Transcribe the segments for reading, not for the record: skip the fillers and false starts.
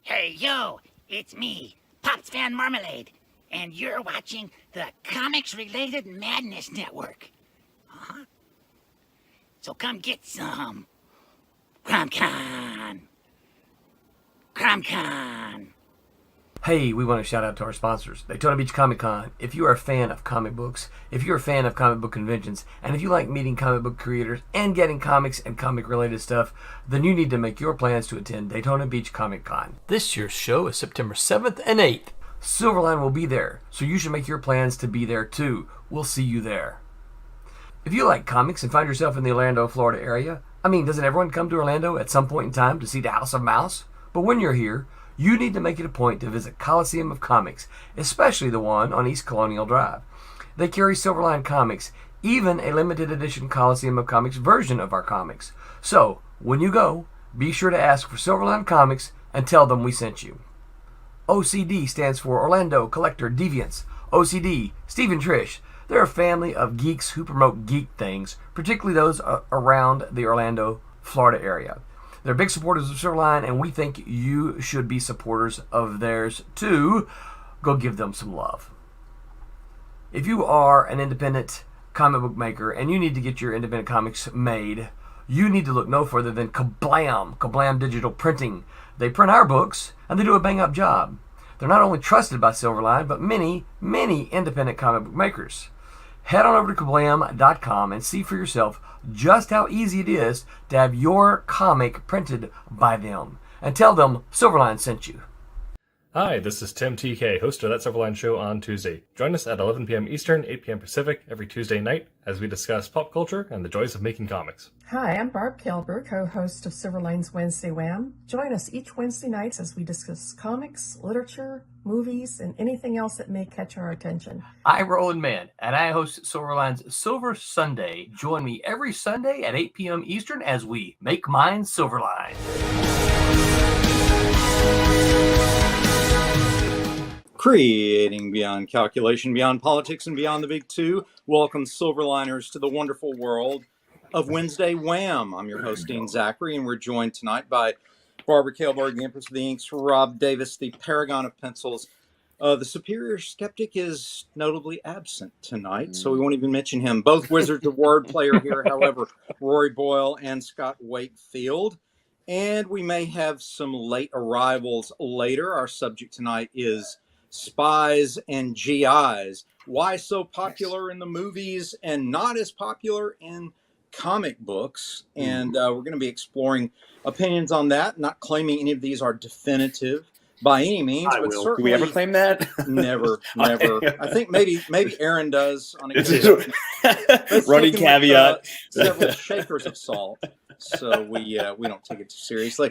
Hey, yo, it's me, Pops Van Marmalade, and you're watching the Comics-Related Madness Network. Huh? So come get some. CromCon. CromCon. Hey, we want to shout out to our sponsors, Daytona Beach Comic Con. If you are a fan of comic books, if you're a fan of comic book conventions, and if you like meeting comic book creators and getting comics and comic-related stuff, then you need to make your plans to attend Daytona Beach Comic Con. This year's show is September 7th and 8th. Silverline will be there, so you should make your plans to be there too. We'll see you there. If you like comics and find yourself in the Orlando, Florida area, doesn't everyone come to Orlando at some point in time to see the House of Mouse? But when you're here, you need to make it a point to visit Coliseum of Comics, especially the one on East Colonial Drive. They carry Silverline Comics, even a limited edition Coliseum of Comics version of our comics. So, when you go, be sure to ask for Silverline Comics and tell them we sent you. OCD stands for Orlando Collector Deviants. OCD, Steve and Trish, they're a family of geeks who promote geek things, particularly those around the Orlando, Florida area. They're big supporters of Silverline, and we think you should be supporters of theirs too. Go give them some love. If you are an independent comic book maker and you need to get your independent comics made, you need to look no further than Kablam Digital Printing. They print our books, and they do a bang-up job. They're not only trusted by Silverline, but many independent comic book makers. Head on over to kablam.com and see for yourself just how easy it is to have your comic printed by them. And tell them Silverline sent you. Hi, this is Tim TK, host of That Silverline Show on Tuesday. Join us at 11 p.m. Eastern, 8 p.m. Pacific every Tuesday night as we discuss pop culture and the joys of making comics. Hi, I'm Barb Kilber, co-host of Silverline's Wednesday Wham. Join us each Wednesday nights as we discuss comics, literature, movies, and anything else that may catch our attention. I'm Roland Mann, and I host Silverline's Silver Sunday. Join me every Sunday at 8 p.m. Eastern as we make mine Silverline. Creating beyond calculation, beyond politics, and beyond the big two. Welcome, Silverliners, to the wonderful world of Wednesday Wham. I'm your host, Dean Zachary, and we're joined tonight by Barbara Kailberg, the Empress of the Inks, Rob Davis, the Paragon of Pencils. The Superior Skeptic is notably absent tonight, so we won't even mention him. Both Wizards of Wordplay are here, however, Rory Boyle and Scott Wakefield. And we may have some late arrivals later. Our subject tonight is Spies and GIs. Why so popular in the movies and not as popular in comic books? And we're going to be exploring opinions on that, not claiming any of these are definitive by any means. I but will. certainly, Do we ever claim that? Never. I think maybe Aaron does on occasion. Running caveat. Several shakers of salt. So we don't take it too seriously.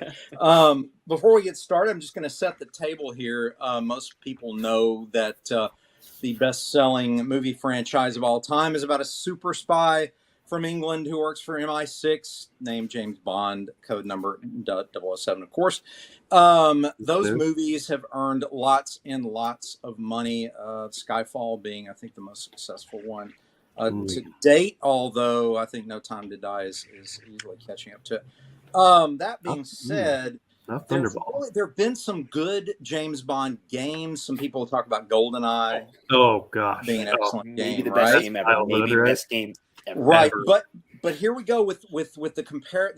Before we get started, I'm just going to set the table here. Most people know that the best-selling movie franchise of all time is about a super spy from England who works for MI6, named James Bond, code number 007, of course. Those movies have earned lots and lots of money, Skyfall being, I think, the most successful one to date, although I think No Time to Die is easily catching up to it. That being said, there have been some good James Bond games. Some people talk about GoldenEye. Oh, gosh. Being an excellent game, maybe the right? best game ever. Maybe the best game ever. Right, but here we go with the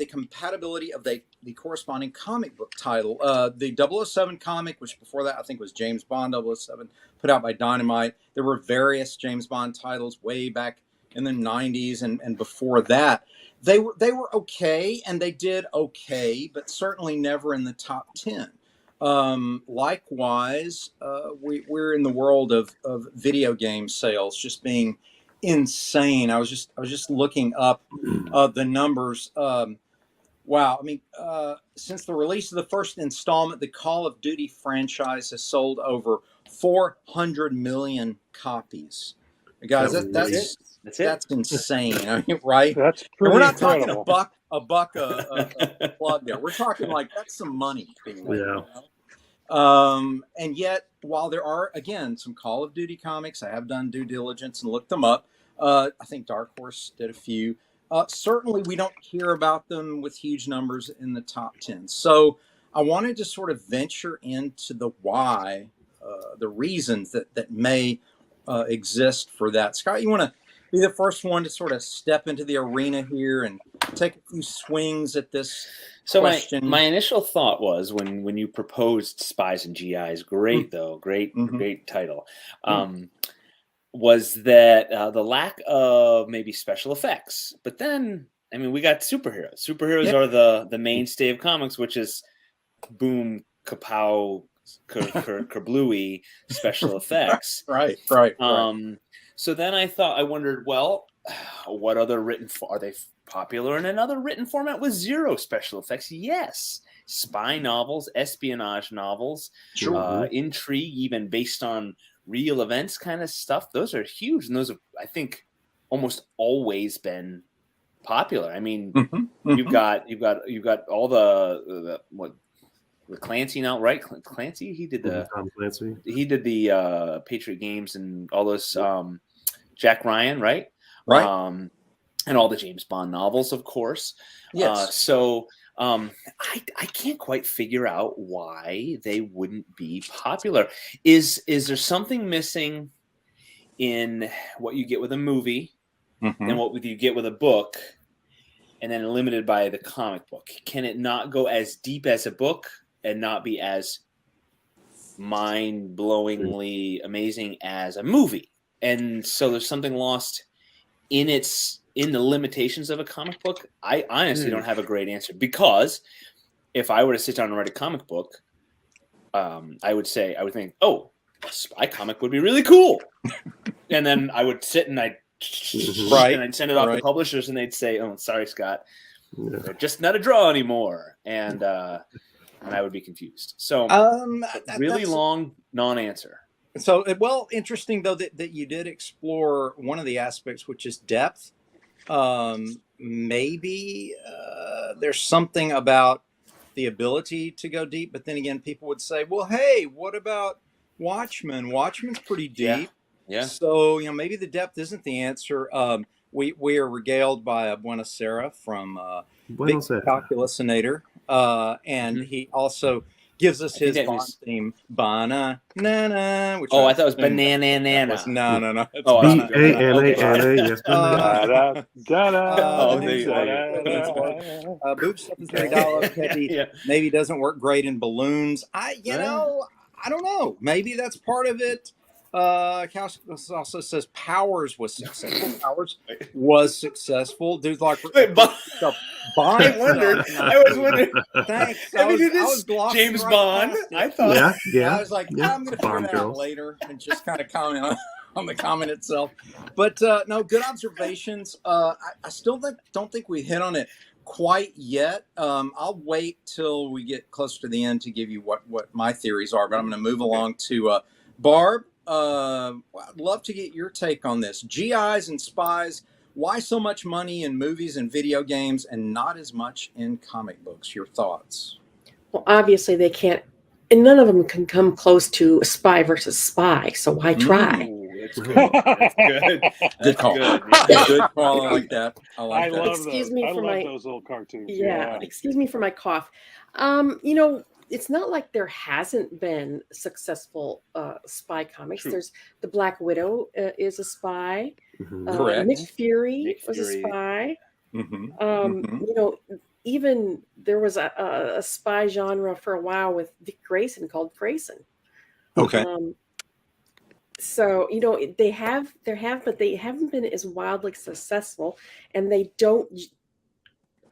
compatibility of the corresponding comic book title. The 007 comic, which before that I think was James Bond 007, put out by Dynamite. There were various James Bond titles way back in the 90s and before that. They were okay, and they did okay, but certainly never in the top 10. Likewise, we're in the world of video game sales just being insane. I was just looking up the numbers. Wow. I mean, since the release of the first installment, the Call of Duty franchise has sold over 400 million copies. Guys, that's insane. I mean, right? That's and we're not incredible. talking a buck a plug there. We're talking like that's some money being made. Yeah. You know? And yet, while there are, again, some Call of Duty comics, I have done due diligence and looked them up. I think Dark Horse did a few. Certainly, we don't hear about them with huge numbers in the top 10. So I wanted to sort of venture into the why, the reasons that may exist for that. Scott, you want to be the first one to sort of step into the arena here and take a few swings at this question? My initial thought was when you proposed Spies and GIs, great though, great title, was that the lack of maybe special effects. But then, I mean, we got superheroes. Superheroes are the mainstay of comics, which is boom, kapow, kerblooey special effects. Right. So then I wondered, well, what other are they popular in another written format with zero special effects? Yes. Spy novels, espionage novels, intrigue, even based on real events kind of stuff. Those are huge. And those have, I think, almost always been popular. I mean, you've got all the Clancy now, right? Clancy, he did the Tom Clancy. He did the Patriot Games and all those Jack Ryan, right? Right. And all the James Bond novels, of course. Yes. I can't quite figure out why they wouldn't be popular. Is there something missing in what you get with a movie and what you get with a book, and then limited by the comic book? Can it not go as deep as a book and not be as mind-blowingly amazing as a movie? And so there's something lost in the limitations of a comic book. I honestly don't have a great answer, because if I were to sit down and write a comic book, I would think, oh, a spy comic would be really cool. And then I would sit and I'd send it off to publishers, and they'd say, oh, sorry, Scott, they're just not a draw anymore. And I would be confused. So really long non-answer. So, well, interesting, though, that you did explore one of the aspects, which is depth. Maybe there's something about the ability to go deep, but then again, people would say, well, hey, what about Watchmen? Watchmen's pretty deep. Yeah. So, maybe the depth isn't the answer. We are regaled by Buonasera from Big Calculusinator, and he also gives us his Bond theme, Banana. Which I thought it was Banana Nana. No. Oh, B-A-N-A-N-A, yes. Boob stuff is very dollar heavy. Maybe doesn't work great in balloons. I don't know. Maybe that's part of it. Calculus also says Powers was successful. Dude's like, Bond. I was wondering. Thanks. I was James Bond. I thought. Yeah. I was like, I'm going to figure that out later and just kind of comment on the comment itself. But no, good observations. I still don't think we hit on it quite yet. I'll wait till we get closer to the end to give you what my theories are. But I'm going to move along to Barb. I'd love to get your take on this. GIs and spies, why so much money in movies and video games and not as much in comic books? Your thoughts? Well, obviously they can't, and none of them can come close to spy versus spy, so why try? That's good. That's good. Good call. Good call. I like that. I love Excuse those. me I for love those little cartoons. Yeah, excuse me for my cough. It's not like there hasn't been successful spy comics. True. There's the Black Widow is a spy. Correct. Nick Fury was a spy. Even there was a spy genre for a while with Dick Grayson called Grayson. Okay. So they have, but they haven't been as wildly successful, and I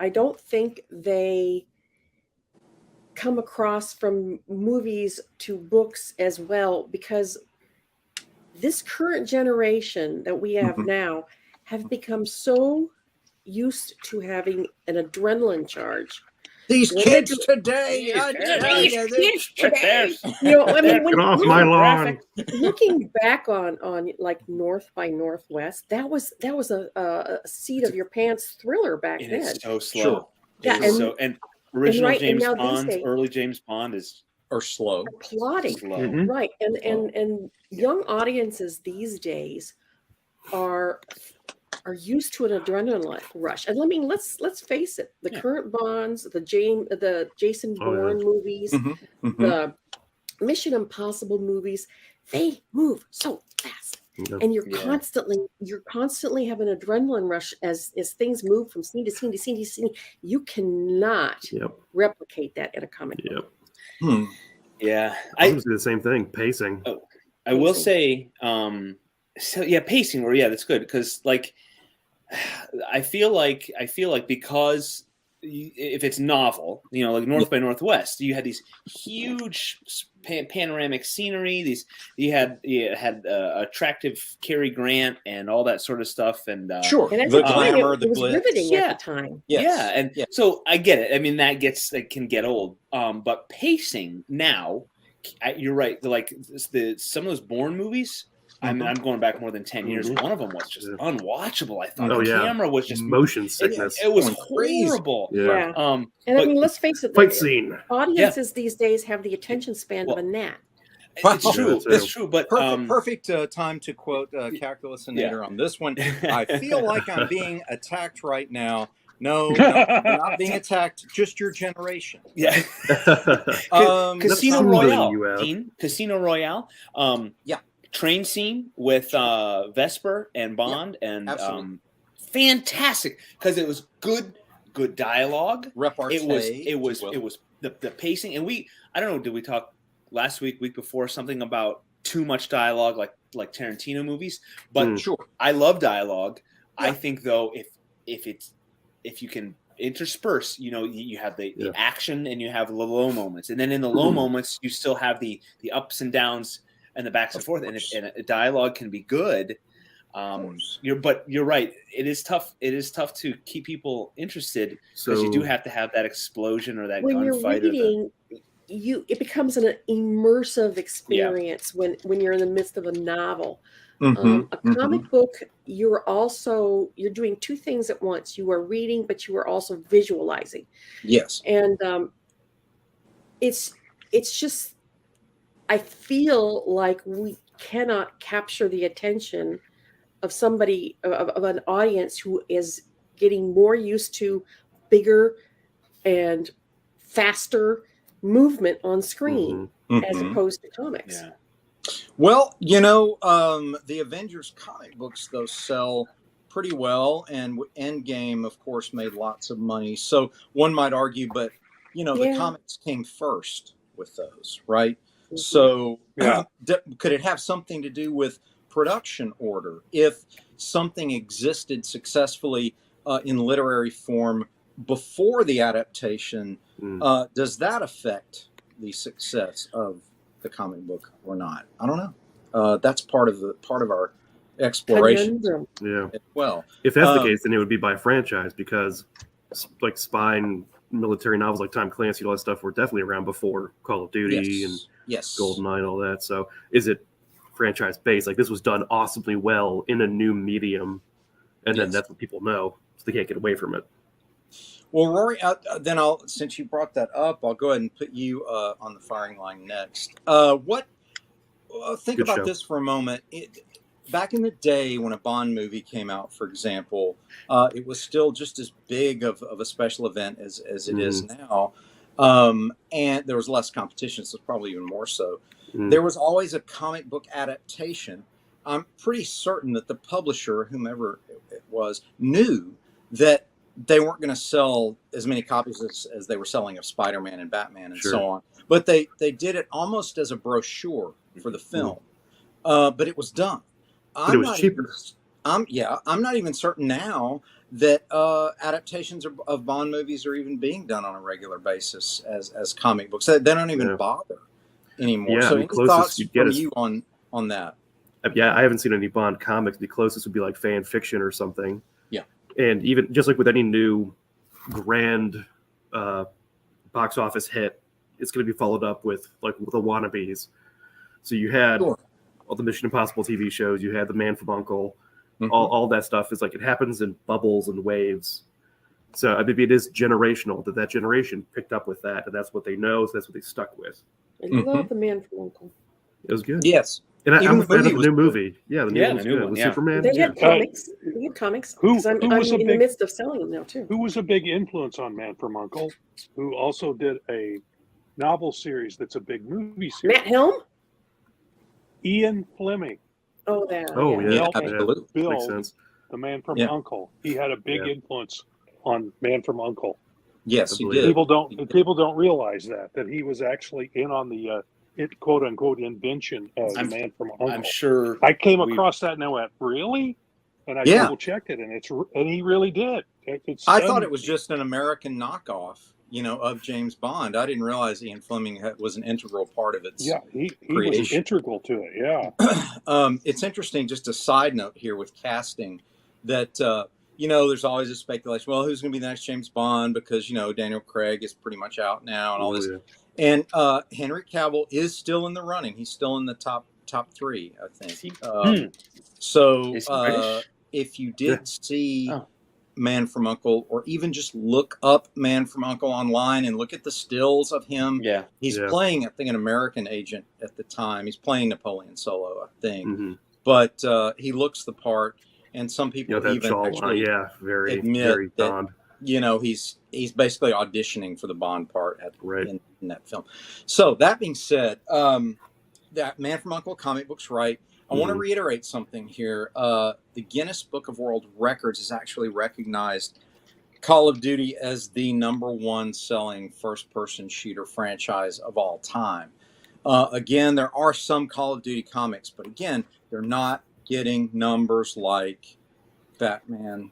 don't think they come across from movies to books as well, because this current generation that we have now have become so used to having an adrenaline charge. These kids today, Get off my lawn. Looking back on like North by Northwest, that was a seat of your pants thriller back then. It's so slow. Sure. And original James now Bond, these days, early James Bond or slow. Plotting. slow. Right. And young audiences these days are are used to an adrenaline rush. And I mean, let's face it, the current Bonds, the Jason Bourne movies, the Mission Impossible movies, they move so fast. And you're constantly having an adrenaline rush as things move from scene to scene to scene to scene. You cannot replicate that in a comic book. Yeah, I do the same thing. Pacing. I will say, pacing. Or that's good because like I feel like because if it's novel, like North by Northwest, you had these huge panoramic scenery. You had attractive Cary Grant and all that sort of stuff, and and at the glamour, it was riveting at the time. So I get it. I mean, that can get old. But pacing now, you're right. Like some of those Bourne movies. I mean, I'm going back more than 10 years. One of them was just unwatchable. I thought the camera was just motion sickness. It was horrible. And I mean, let's face it, fight scene. Audiences these days have the attention span of a gnat. It's true. It's true. But perfect time to quote Calculusinator on this one. I feel like I'm being attacked right now. No, you're not being attacked. Just your generation. Yeah. Casino Royale. Casino Royale. Train scene with Vesper and Bond and fantastic because it was good dialogue. Repartee. It was the pacing, and I don't know, did we talk last week before something about too much dialogue like Tarantino movies? But I love dialogue. I think though if you can intersperse, you have the action and you have the low moments, and then in the low moments you still have the ups and downs and the backs and forth, and a dialogue can be good. You're right. It is tough. It is tough to keep people interested because you do have to have that explosion or that when gunfight. You're reading, it becomes an immersive experience when you're in the midst of a novel. A comic book, you're doing two things at once. You are reading, but you are also visualizing. Yes, and it's just. I feel like we cannot capture the attention of somebody, of an audience who is getting more used to bigger and faster movement on screen as opposed to comics. Yeah. Well, the Avengers comic books, though, sell pretty well, and Endgame, of course, made lots of money. So one might argue, but, the comics came first with those, right? So could it have something to do with production order? If something existed successfully in literary form before the adaptation, does that affect the success of the comic book or not? I don't know. That's part of our exploration. Well, if that's the case, then it would be by franchise because like spy and military novels like Tom Clancy and all that stuff were definitely around before Call of Duty and GoldenEye and all that. So is it franchise based? Like this was done awesomely well in a new medium, and then that's what people know, so they can't get away from it. Well, Rory, then since you brought that up, I'll go ahead and put you on the firing line next. Think about this for a moment. Back in the day when a Bond movie came out, for example, it was still just as big of a special event as it is now. And there was less competition, so it's probably even more so. There was always a comic book adaptation. I'm pretty certain that the publisher, whomever it was, knew that they weren't going to sell as many copies as they were selling of Spider-Man and Batman and so on. But they did it almost as a brochure for the film. But it was done. But it was cheaper. I'm not even certain now that adaptations of Bond movies are even being done on a regular basis as comic books. They don't even bother anymore. So any thoughts from you on that? Yeah, I haven't seen any Bond comics. The closest would be like fan fiction or something. Yeah. And even just like with any new grand box office hit, it's going to be followed up with like the wannabes. So you had all the Mission Impossible TV shows, you had The Man from U.N.C.L.E., all that stuff is like it happens in bubbles and waves. So maybe it is generational that generation picked up with that, and that's what they know, so that's what they stuck with. I love The Man from U.N.C.L.E. It was good. Yes. And Even I'm the a fan of movie the was new good. movie. Yeah, the new Yeah, one the was new good. one, With yeah. Superman. They Yeah. had comics. They had comics. Who 'Cause I'm was a in the big midst of selling them now too. who was a big influence on Man from Uncle? Who also did a novel series that's a big movie series? Matt Helm. Ian Fleming Oh yeah, Yeah, helped yeah. absolutely. Makes build sense. The Man from Yeah. Uncle. He had a big Yeah. influence on Man from Uncle. Yes, I he believe did. People don't realize that he was actually in on the quote unquote invention of the I'm- Man from I'm Uncle. sure. I came we- across that and I went, really? And I Yeah. double checked it, and he really did. It's I stunned thought it was me. just an American knockoff, of James Bond. I didn't realize Ian Fleming was an integral part of its Yeah, he was creation. integral to it. Yeah. It's interesting, just a side note here with casting, that there's always a speculation. Well, who's going to be the next James Bond? Because Daniel Craig is pretty much out now, and all Oh, this. yeah. And Henry Cavill is still in the running. He's still in the top 3, I think. So Is he British? if you did see Oh. Man from Uncle, or even just look up Man from Uncle online and look at the stills of him. Yeah. He's Yeah. playing, I think, an American agent at the time. He's playing Napoleon Solo, I think. Mm-hmm. But he looks the part, and some people That even jawline, actually very, admit very that, Bond. he's basically auditioning for the Bond part Right. in that film. So that being said, that Man from Uncle comic book's right. I want to reiterate something here. The Guinness Book of World Records has actually recognized Call of Duty as the #1 selling first-person shooter franchise of all time. Again, there are some Call of Duty comics, but again, they're not getting numbers like Batman,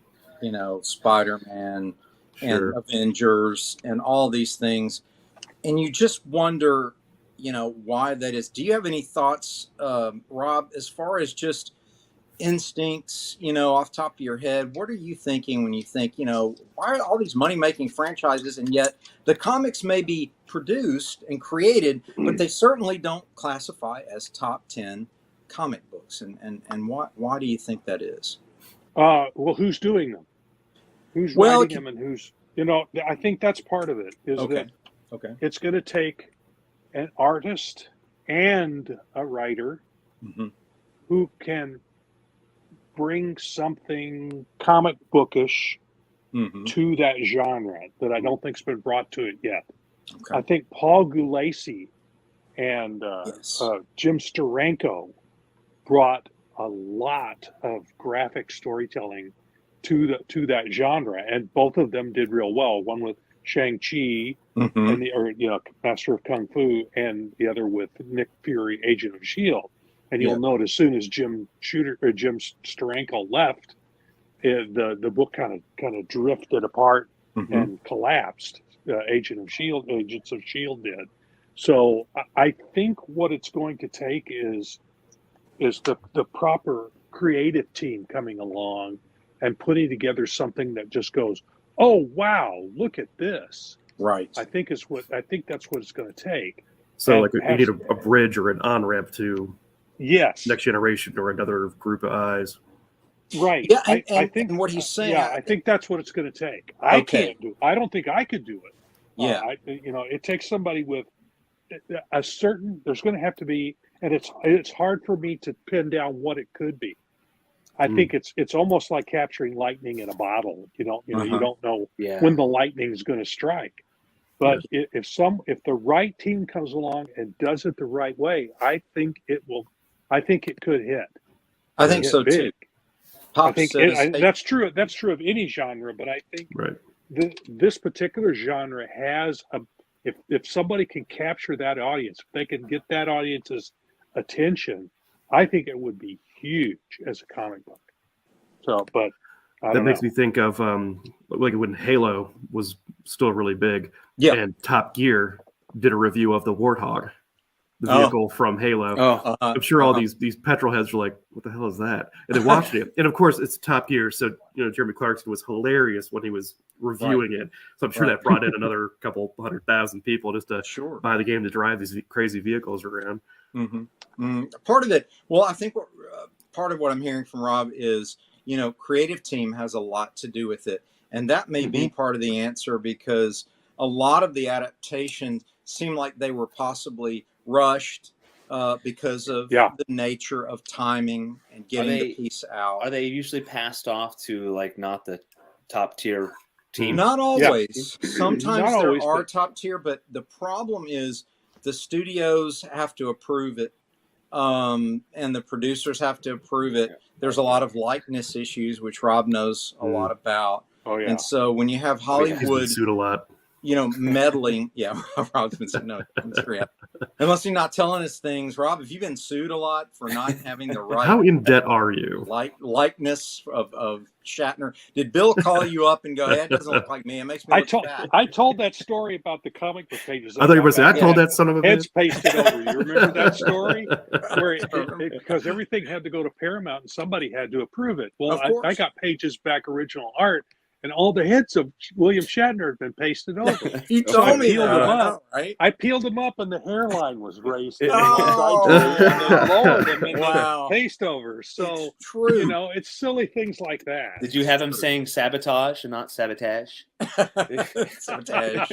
Spider-Man, Sure. and Avengers, and all these things. And you just wonder, why that is. Do you have any thoughts, Rob, as far as just instincts, off the top of your head? What are you thinking when you think, why are all these money-making franchises, and yet the comics may be produced and created, but they certainly don't classify as top 10 comic books? And why do you think that is? Well, who's doing them? Who's writing them, and who's I think that's part of it. Is that it's going to take an artist and a writer who can bring something comic bookish to that genre that I don't think's been brought to it yet. I think Paul Gulacy and Jim Steranko brought a lot of graphic storytelling to that genre, and both of them did real well. One with Shang-Chi and Master of Kung Fu, and the other with Nick Fury, Agent of S.H.I.E.L.D. And you'll note as soon as Jim Steranko left, the book kind of drifted apart and collapsed. Agents of S.H.I.E.L.D. did. So I think what it's going to take is the proper creative team coming along and putting together something that just goes, oh wow, look at this. Right. I think that's what it's going to take. So, And like, you need a bridge or an on-ramp to Yes. next generation or another group of eyes. Right. Yeah, I think and what he's saying. Yeah, I think that's what it's going to take. I can't do it. I don't think I could do it. Yeah. It takes somebody with a certain. There's going to have to be, and it's hard for me to pin down what it could be. I think it's almost like capturing lightning in a bottle. You don't know when the lightning is going to strike. But if the right team comes along and does it the right way, I think it will. I think it could hit. I think so too. That's true. That's true of any genre, but I think this particular genre has a. If somebody can capture that audience, if they can get that audience's attention, I think it would be huge as a comic book. So, but that makes me think of like when Halo was still really big, and Top Gear did a review of the Warthog, the vehicle from Halo. I'm sure all these petrol heads were like, "What the hell is that?" And they watched it, and of course, it's Top Gear. So Jeremy Clarkson was hilarious when he was reviewing it. So I'm sure that brought in another couple 100,000 people just to buy the game to drive these crazy vehicles around. Part of it. Well, I think part of what I'm hearing from Rob is, creative team has a lot to do with it. And that may be part of the answer, because a lot of the adaptations seem like they were possibly rushed, because of Yeah. the nature of timing and getting the piece out. Are they usually passed off to like not the top tier team? Not always. Sometimes Not there always, are but- top tier, but the problem is the studios have to approve it, and the producers have to approve it. There's a lot of likeness issues, which Rob knows a lot about. Oh yeah. And so when you have He's been Hollywood, sued a lot. meddling, yeah, Rob's been saying no, unless you're not telling us things. Rob, have you been sued a lot for not having the right? How in debt are you? Likeness of Shatner? Did Bill call you up and go, "Hey, it doesn't look like me. It makes me look fat." I told that story about the comic book pages. I thought you were saying I told that son of a Heads bitch. pasted over. You remember that story? Where because everything had to go to Paramount and somebody had to approve it. Well, Of course. I got pages back original art, and all the heads of William Shatner had been pasted over. You So I told me peeled that, them up. right? I peeled them up, and the hairline was raised. Oh. And then lowered them and Wow. paste over. So It's true. it's silly things like that. Did you have him saying sabotage and not sabotage? Sabotage.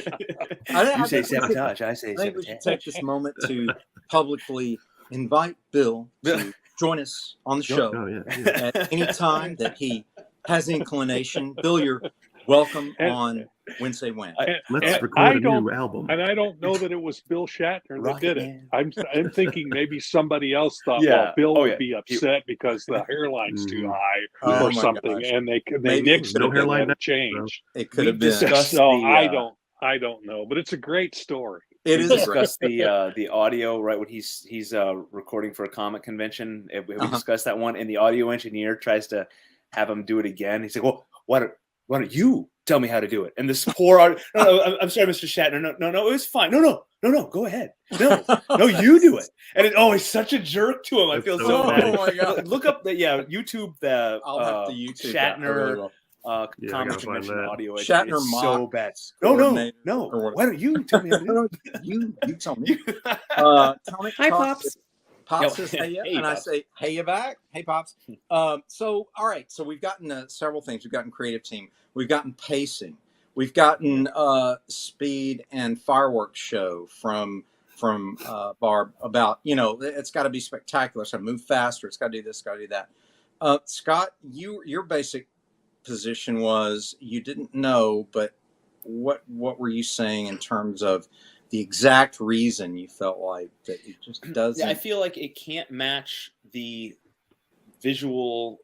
You say sabotage, I say I think we should sabotage. take this moment to publicly invite Bill to join us on the show Oh yeah. at any time that he has inclination. Bill, you're welcome And- on Wednesday When. Let's And record I a don't- new album. And I don't know that it was Bill Shatner that Rocket did it. Man. I'm thinking maybe somebody else thought, Yeah. well, Bill Oh, would yeah. be upset because the hairline's too high Oh, or my something, gosh. and they Maybe nixed no it hairline and now, change. It could have been. discussed So the, I don't know, but it's a great story. It We is discussed the audio right when he's recording for a comic convention. We discussed that one, and the audio engineer tries to have him do it again. He's like, "Well, why don't you tell me how to do it?" And this poor no, I'm sorry, Mr. Shatner. No, it was fine. No, go ahead. No, you do it. And he's such a jerk to him. I feel so Oh bad. my God. Look up YouTube the I'll have to YouTube that. I really Shatner will. I comic gotta find convention that. audio. Shatner It's so mock bad. coordinator or No. what- Why don't you tell me how to do it? You tell me. Comic Hi, Talk Pops. Pops Yo, says hey, hey, and Pops. I say hey, you back? Hey, Pops. So all right, so we've gotten several things. We've gotten creative team. We've gotten pacing. We've gotten speed and fireworks show from Barb about it's got to be spectacular. It's got to move faster. It's got to do this. Got to do that. Scott, your basic position was you didn't know, but what were you saying in terms of the exact reason you felt like that it just doesn't? Yeah, I feel like it can't match the visual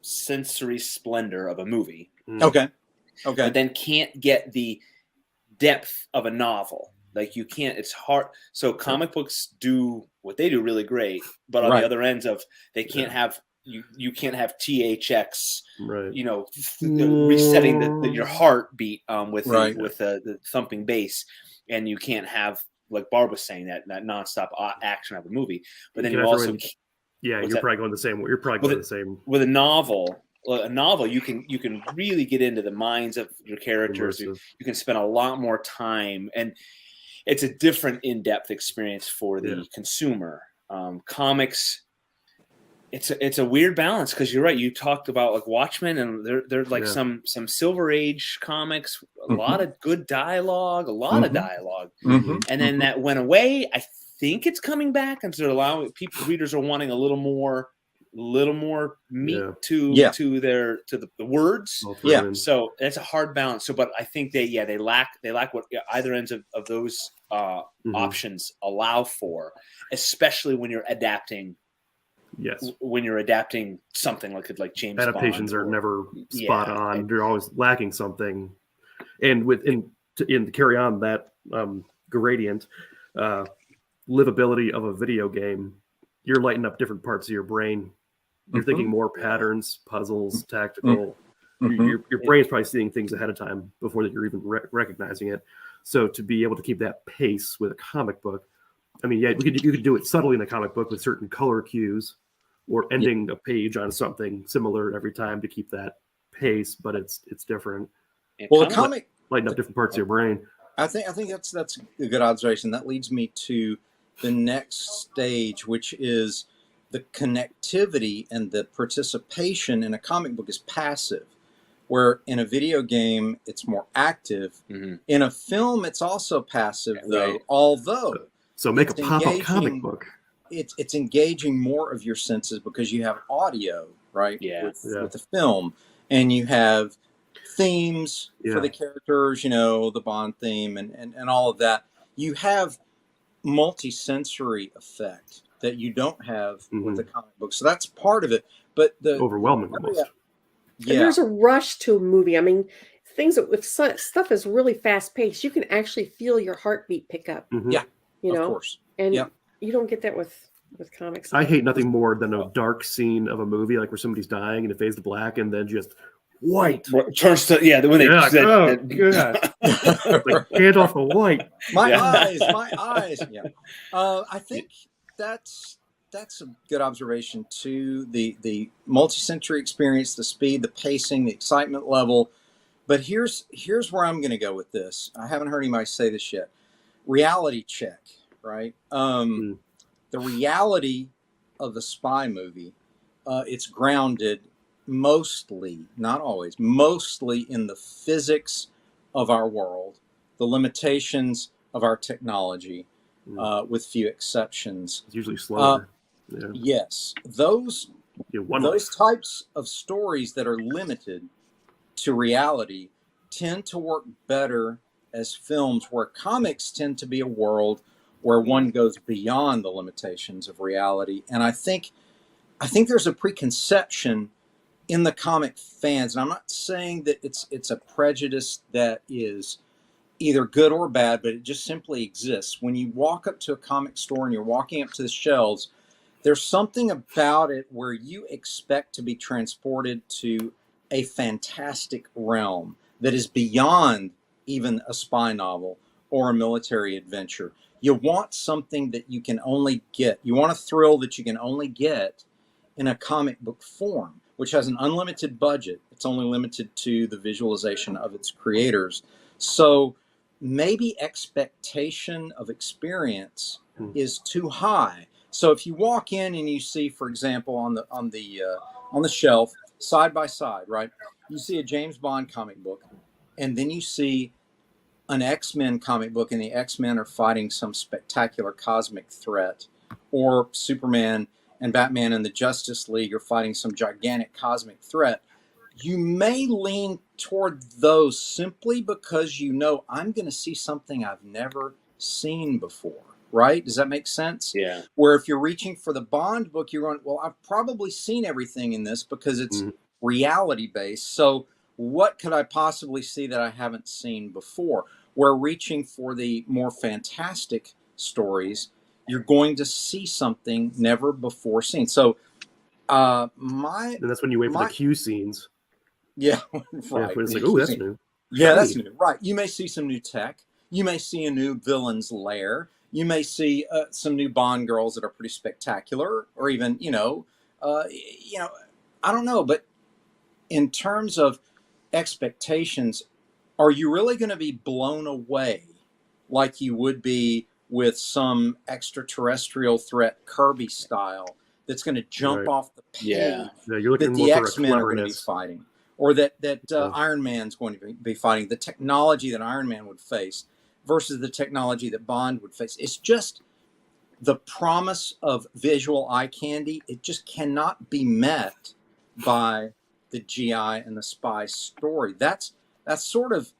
sensory splendor of a movie, Okay. but then can't get the depth of a novel. Like you can't. It's hard. So comic books do what they do really great, but on Right. the other ends of they can't have you can't have THX. Right. Resetting your heartbeat with Right. the thumping bass, and you can't have, like Barb was saying, that nonstop action of a movie. But then You you can have also everything- Yeah, What's you're that? probably going the same way. You're probably With going the same. with a novel, you can really get into the minds of your characters. Immersive. You can spend a lot more time, and it's a different in-depth experience for the consumer. Comics, it's a weird balance because you're right. You talked about like Watchmen, and they're like some Silver Age comics, a lot of good dialogue, Mhm. and then that went away. I think it's coming back, and so allowing readers are wanting a little more meat to the words. Yeah. So that's a hard balance. So, but I think they lack what either ends of those options allow for, especially when you're adapting. Yes. When you're adapting something like James Adaptations Bond are never Yeah, spot on. They're always lacking something. And to carry on that gradient, livability of a video game, you're lighting up different parts of your brain. You're thinking more patterns, puzzles, tactical. Your brain's probably seeing things ahead of time before that you're even recognizing it. So to be able to keep that pace with a comic book, I mean, yeah, you could do it subtly in a comic book with certain color cues or ending a page on something similar every time to keep that pace, but it's different. Well, a comic lighting up different parts of your brain. I think that's a good observation. That leads me to the next stage, which is the connectivity and the participation in a comic book is passive, where in a video game it's more active. In a film, it's also passive, though. Right. Although So make a it's pop-up comic engaging- book. it's engaging more of your senses because you have audio, right? With the film, and you have themes for the characters, the Bond theme and all of that. You have multi-sensory effect that you don't have with the comic book. So that's part of it. But the overwhelming almost. And there's a rush to a movie. I mean, things with stuff is really fast paced. You can actually feel your heartbeat pick up. Yeah, of course. And you don't get that with comics. I hate nothing more than a dark scene of a movie, like where somebody's dying and it fades to black, and then just white turns to when they like, oh god, like Gandalf the white. My eyes. Yeah, I think that's a good observation too. The multi-sensory experience, the speed, the pacing, the excitement level. But here's where I'm going to go with this. I haven't heard anybody say this yet. Reality check, right? The reality of the spy movie, it's grounded mostly, not always, mostly in the physics of our world, the limitations of our technology, with few exceptions. It's usually slower. Yes, those types of stories that are limited to reality tend to work better as films, where comics tend to be a world where one goes beyond the limitations of reality. And I think there's a preconception in the comic fans, and I'm not saying that it's a prejudice that is either good or bad, but it just simply exists. When you walk up to a comic store and you're walking up to the shelves, there's something about it where you expect to be transported to a fantastic realm that is beyond even a spy novel or a military adventure. You want something that you can only get. You want a thrill that you can only get in a comic book form, which has an unlimited budget. It's only limited to the visualization of its creators. So maybe expectation of experience is too high. So if you walk in and you see, for example, on the shelf, side by side, right, you see a James Bond comic book, and then you see an X-Men comic book, and the X-Men are fighting some spectacular cosmic threat, or Superman and Batman and the Justice League are fighting some gigantic cosmic threat. You may lean toward those simply because I'm going to see something I've never seen before. Right? Does that make sense? Yeah. Where if you're reaching for the Bond book, you're going, well, I've probably seen everything in this because it's reality based. So what could I possibly see that I haven't seen before? Where reaching for the more fantastic stories, you're going to see something never before seen. So and that's when you wait for the Q scenes. Yeah, right. It's like, oh, that's new. Yeah, that's new. Right. You may see some new tech. You may see a new villain's lair. You may see some new Bond girls that are pretty spectacular, or even, I don't know. But in terms of expectations, are you really going to be blown away like you would be with some extraterrestrial threat Kirby style that's going to jump off the page you're looking that more the for X-Men are going to be fighting, or that Iron Man's going to be fighting, the technology that Iron Man would face versus the technology that Bond would face. It's just the promise of visual eye candy. It just cannot be met by the GI and the spy story. That's sort of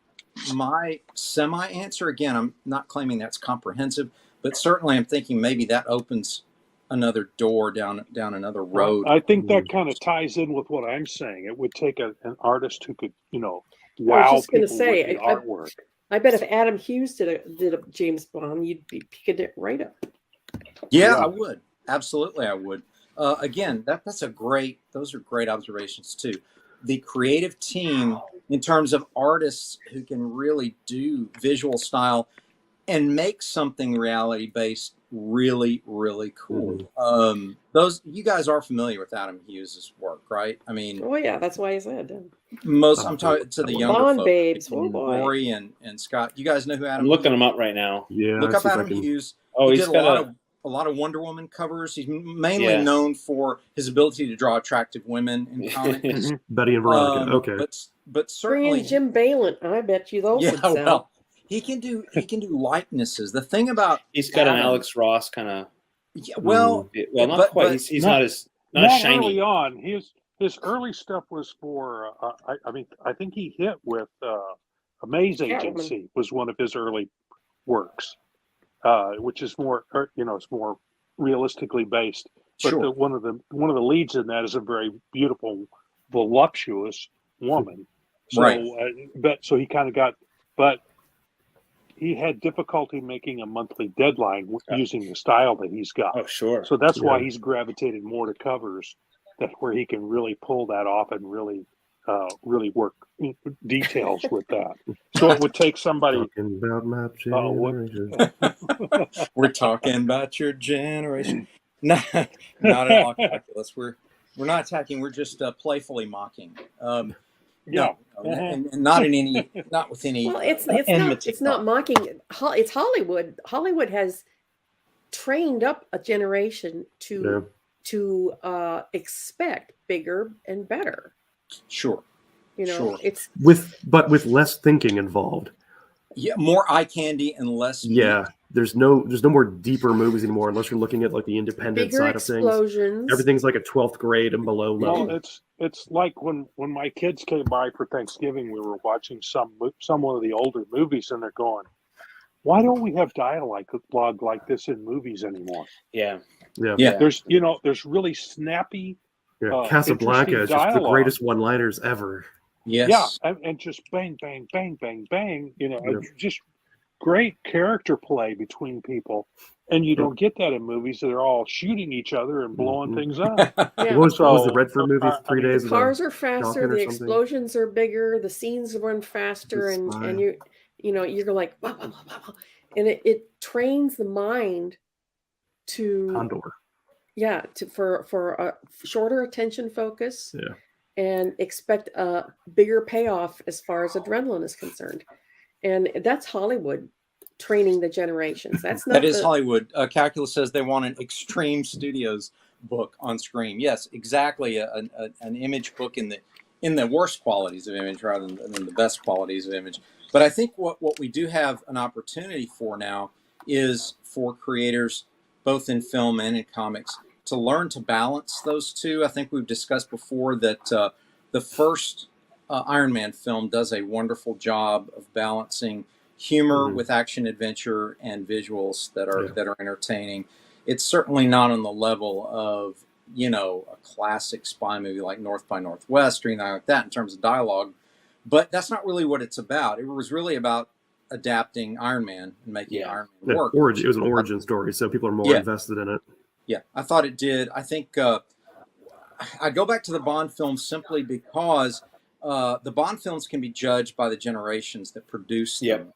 my semi-answer. Again, I'm not claiming that's comprehensive, but certainly I'm thinking maybe that opens another door down another road. I think that kind of ties in with what I'm saying. It would take an artist who could, wow people with the artwork. I bet if Adam Hughes did a James Bond, you'd be picking it right up. Yeah, I would. Absolutely, I would. Again, those are great observations too. The creative team, in terms of artists who can really do visual style and make something reality based, really, really cool. Those you guys are familiar with Adam Hughes' work, right? I mean, oh yeah, that's why I said. I'm talking to the younger Bond folks, babes. Oh boy, Rory and Scott. You guys know who Adam? I'm looking him up right now. Yeah, look up Adam Hughes. Oh, he's got a lot of Wonder Woman covers. He's mainly known for his ability to draw attractive women in comics. Betty and Veronica. Okay, but certainly bring in Jim Balint. I bet you those would sell. Well, he can do likenesses. The thing about he's got an Alex Ross kind of. Yeah, well, not quite. He's not as shiny. Early on. His early stuff was for. I think he hit with a Maze Agency was one of his early works, which is more, it's more realistically based. But Sure. one of the leads in that is a very beautiful, voluptuous woman. So, Right. So he kind of got, but he had difficulty making a monthly deadline using the style that he's got. Oh, sure. So that's why he's gravitated more to covers, where he can really pull that off and really work details with that. So it would take somebody. Talking about my generation. We're talking about your generation. Not at all calculus. We're not attacking. We're just playfully mocking. And not with any. Well, it's not mocking. It's Hollywood. Hollywood has trained up a generation to expect bigger and better. Sure. It's with less thinking involved. Yeah, more eye candy and less. Yeah, there's no more deeper movies anymore unless you're looking at like the independent side of things. Everything's like a 12th grade and below level. Well, it's like when my kids came by for Thanksgiving, we were watching some one of the older movies, and they're going, "Why don't we have dialogue like this in movies anymore?" Yeah. There's really snappy. Yeah, Casablanca is just the greatest one-liners ever. Yes. Yeah, and just bang, bang, bang, bang, bang. Just great character play between people, and you don't get that in movies. They're all shooting each other and blowing things up. What was the Redford movie? 3 days. The cars are faster, the explosions are bigger, the scenes run faster, and you're like, wow, wow, wow, wow. And it trains the mind to Condor. Yeah, for a shorter attention focus. Yeah. And expect a bigger payoff as far as adrenaline is concerned. And that's Hollywood training the generations. That is Hollywood. Calculus says they want an Extreme Studios book on screen. Yes, exactly. An image book in the worst qualities of image rather than the best qualities of image. But I think what we do have an opportunity for now is for creators, both in film and in comics, to learn to balance those two. I think we've discussed before that the first Iron Man film does a wonderful job of balancing humor with action adventure and visuals that are entertaining. It's certainly not on the level of a classic spy movie like North by Northwest or anything like that in terms of dialogue, but that's not really what it's about. It was really about adapting Iron Man and making Iron Man work. It was an origin story, so people are more invested in it. Yeah, I thought it did. I think I go back to the Bond films simply because the Bond films can be judged by the generations that produce them.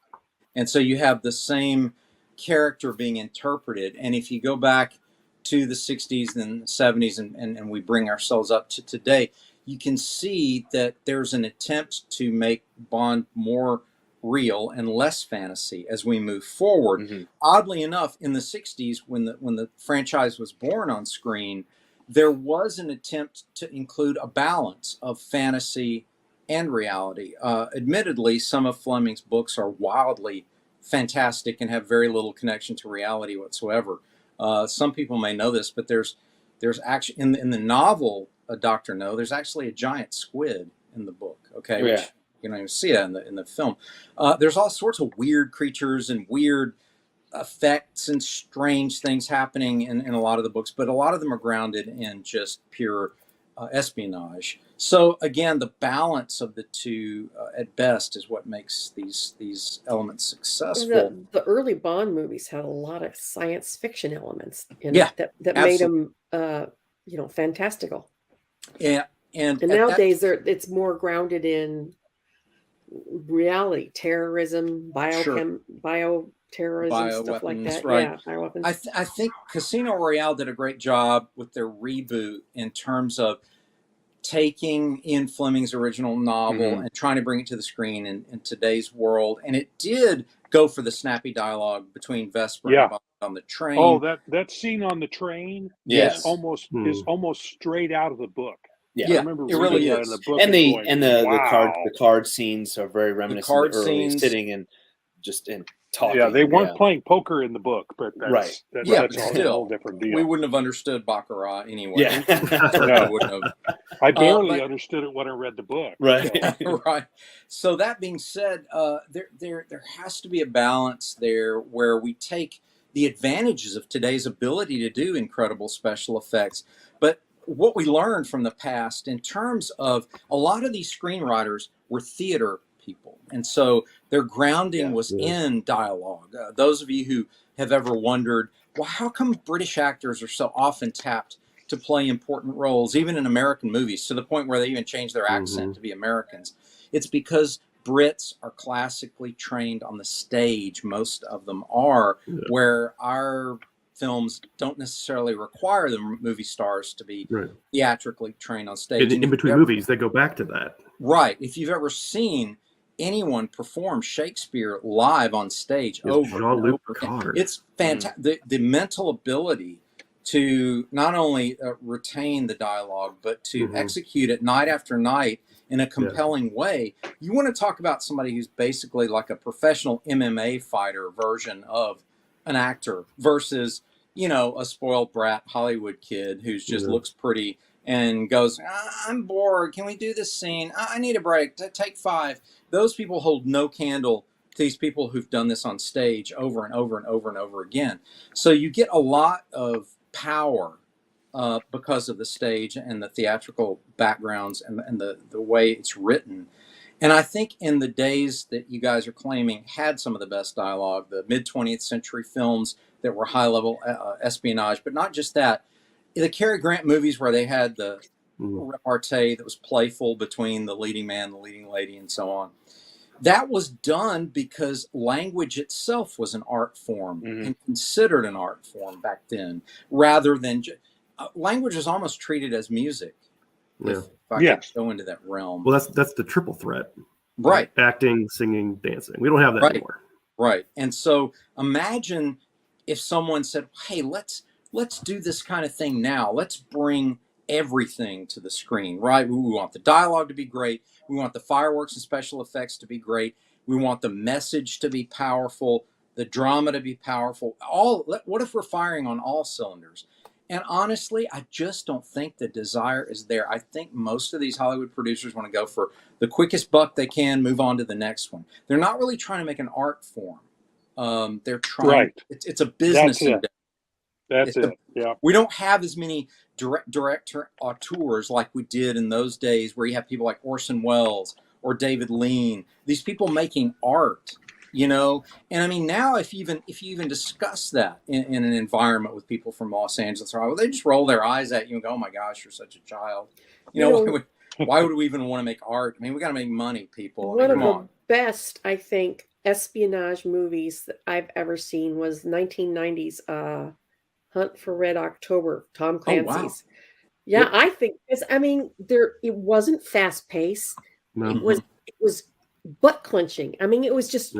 And so you have the same character being interpreted. And if you go back to the 60s and the 70s and we bring ourselves up to today, you can see that there's an attempt to make Bond more real and less fantasy as we move forward. Mm-hmm. Oddly enough, in the 60s, when the franchise was born on screen, there was an attempt to include a balance of fantasy and reality. Admittedly, some of Fleming's books are wildly fantastic and have very little connection to reality whatsoever. Some people may know this, but there's actually in the novel Dr. No, there's actually a giant squid in the book. Okay, which you don't even see it in the film. There's all sorts of weird creatures and weird effects and strange things happening in a lot of the books, but a lot of them are grounded in just pure espionage. So again, the balance of the two at best is what makes these elements successful. The early Bond movies had a lot of science fiction elements in it that made them fantastical. Yeah, and nowadays it's more grounded in reality, terrorism, bioterrorism, stuff like that. Right. Yeah, bioweapons. I think Casino Royale did a great job with their reboot in terms of taking Ian Fleming's original novel and trying to bring it to the screen in today's world. And it did go for the snappy dialogue between Vesper and Bond on the train. Oh, that scene on the train is almost straight out of the book. Yeah, I remember it really is. In the book and the card scenes are very reminiscent of the early sitting and just in talking. Yeah, they weren't playing poker in the book, but that's, Right. that's but a whole different deal. we wouldn't have understood Baccarat anyway. Yeah. No. Wouldn't have. I barely but- understood it when I read the book. Right. So. Right. So that being said, there has to be a balance there where we take the advantages of today's ability to do incredible special effects, but what we learned from the past in terms of a lot of these screenwriters were theater people, and so their grounding was in dialogue. Those of you who have ever wondered, well, how come British actors are so often tapped to play important roles, even in American movies, to the point where they even change their accent to be Americans? It's because Brits are classically trained on the stage. Most of them are, where our films don't necessarily require the movie stars to be theatrically trained on stage. In between movies, they go back to that. Right. If you've ever seen anyone perform Shakespeare live on stage over and over again, it's fantastic. The mental ability to not only retain the dialogue, but to execute it night after night in a compelling way. You want to talk about somebody who's basically like a professional MMA fighter version of an actor versus, you know, a spoiled brat Hollywood kid who's just looks pretty and goes, I'm bored. Can we do this scene? I need a break. Take 5. Those people hold no candle to these people who've done this on stage over and over and over and over again. So you get a lot of power because of the stage and the theatrical backgrounds and the way it's written. And I think in the days that you guys are claiming had some of the best dialogue, the mid-20th century films that were high-level espionage, but not just that, the Cary Grant movies where they had the repartee that was playful between the leading man, the leading lady, and so on. That was done because language itself was an art form and considered an art form back then, rather than language is almost treated as music. If I could go into that realm. Well, that's the triple threat. Right. Acting, singing, dancing. We don't have that anymore. Right. And so imagine if someone said, hey, let's do this kind of thing now. Let's bring everything to the screen, right? We want the dialogue to be great. We want the fireworks and special effects to be great. We want the message to be powerful, the drama to be powerful. What if we're firing on all cylinders? And honestly, I just don't think the desire is there. I think most of these Hollywood producers want to go for the quickest buck they can, move on to the next one. They're not really trying to make an art form. They're trying. It's a business endeavor. That's it. Yeah. We don't have as many director auteurs like we did in those days, where you have people like Orson Welles or David Lean. These people making art, you know. And I mean, now if you even discuss that in an environment with people from Los Angeles, they just roll their eyes at you and go, "Oh my gosh, you're such a child." You know, why would we even want to make art? I mean, we got to make money, people. One of the best, I think, espionage movies that I've ever seen was 1990s. Hunt for Red October, Tom Clancy's. Oh, wow. Yeah, I think it wasn't fast paced. No. It was butt clenching. I mean, it was just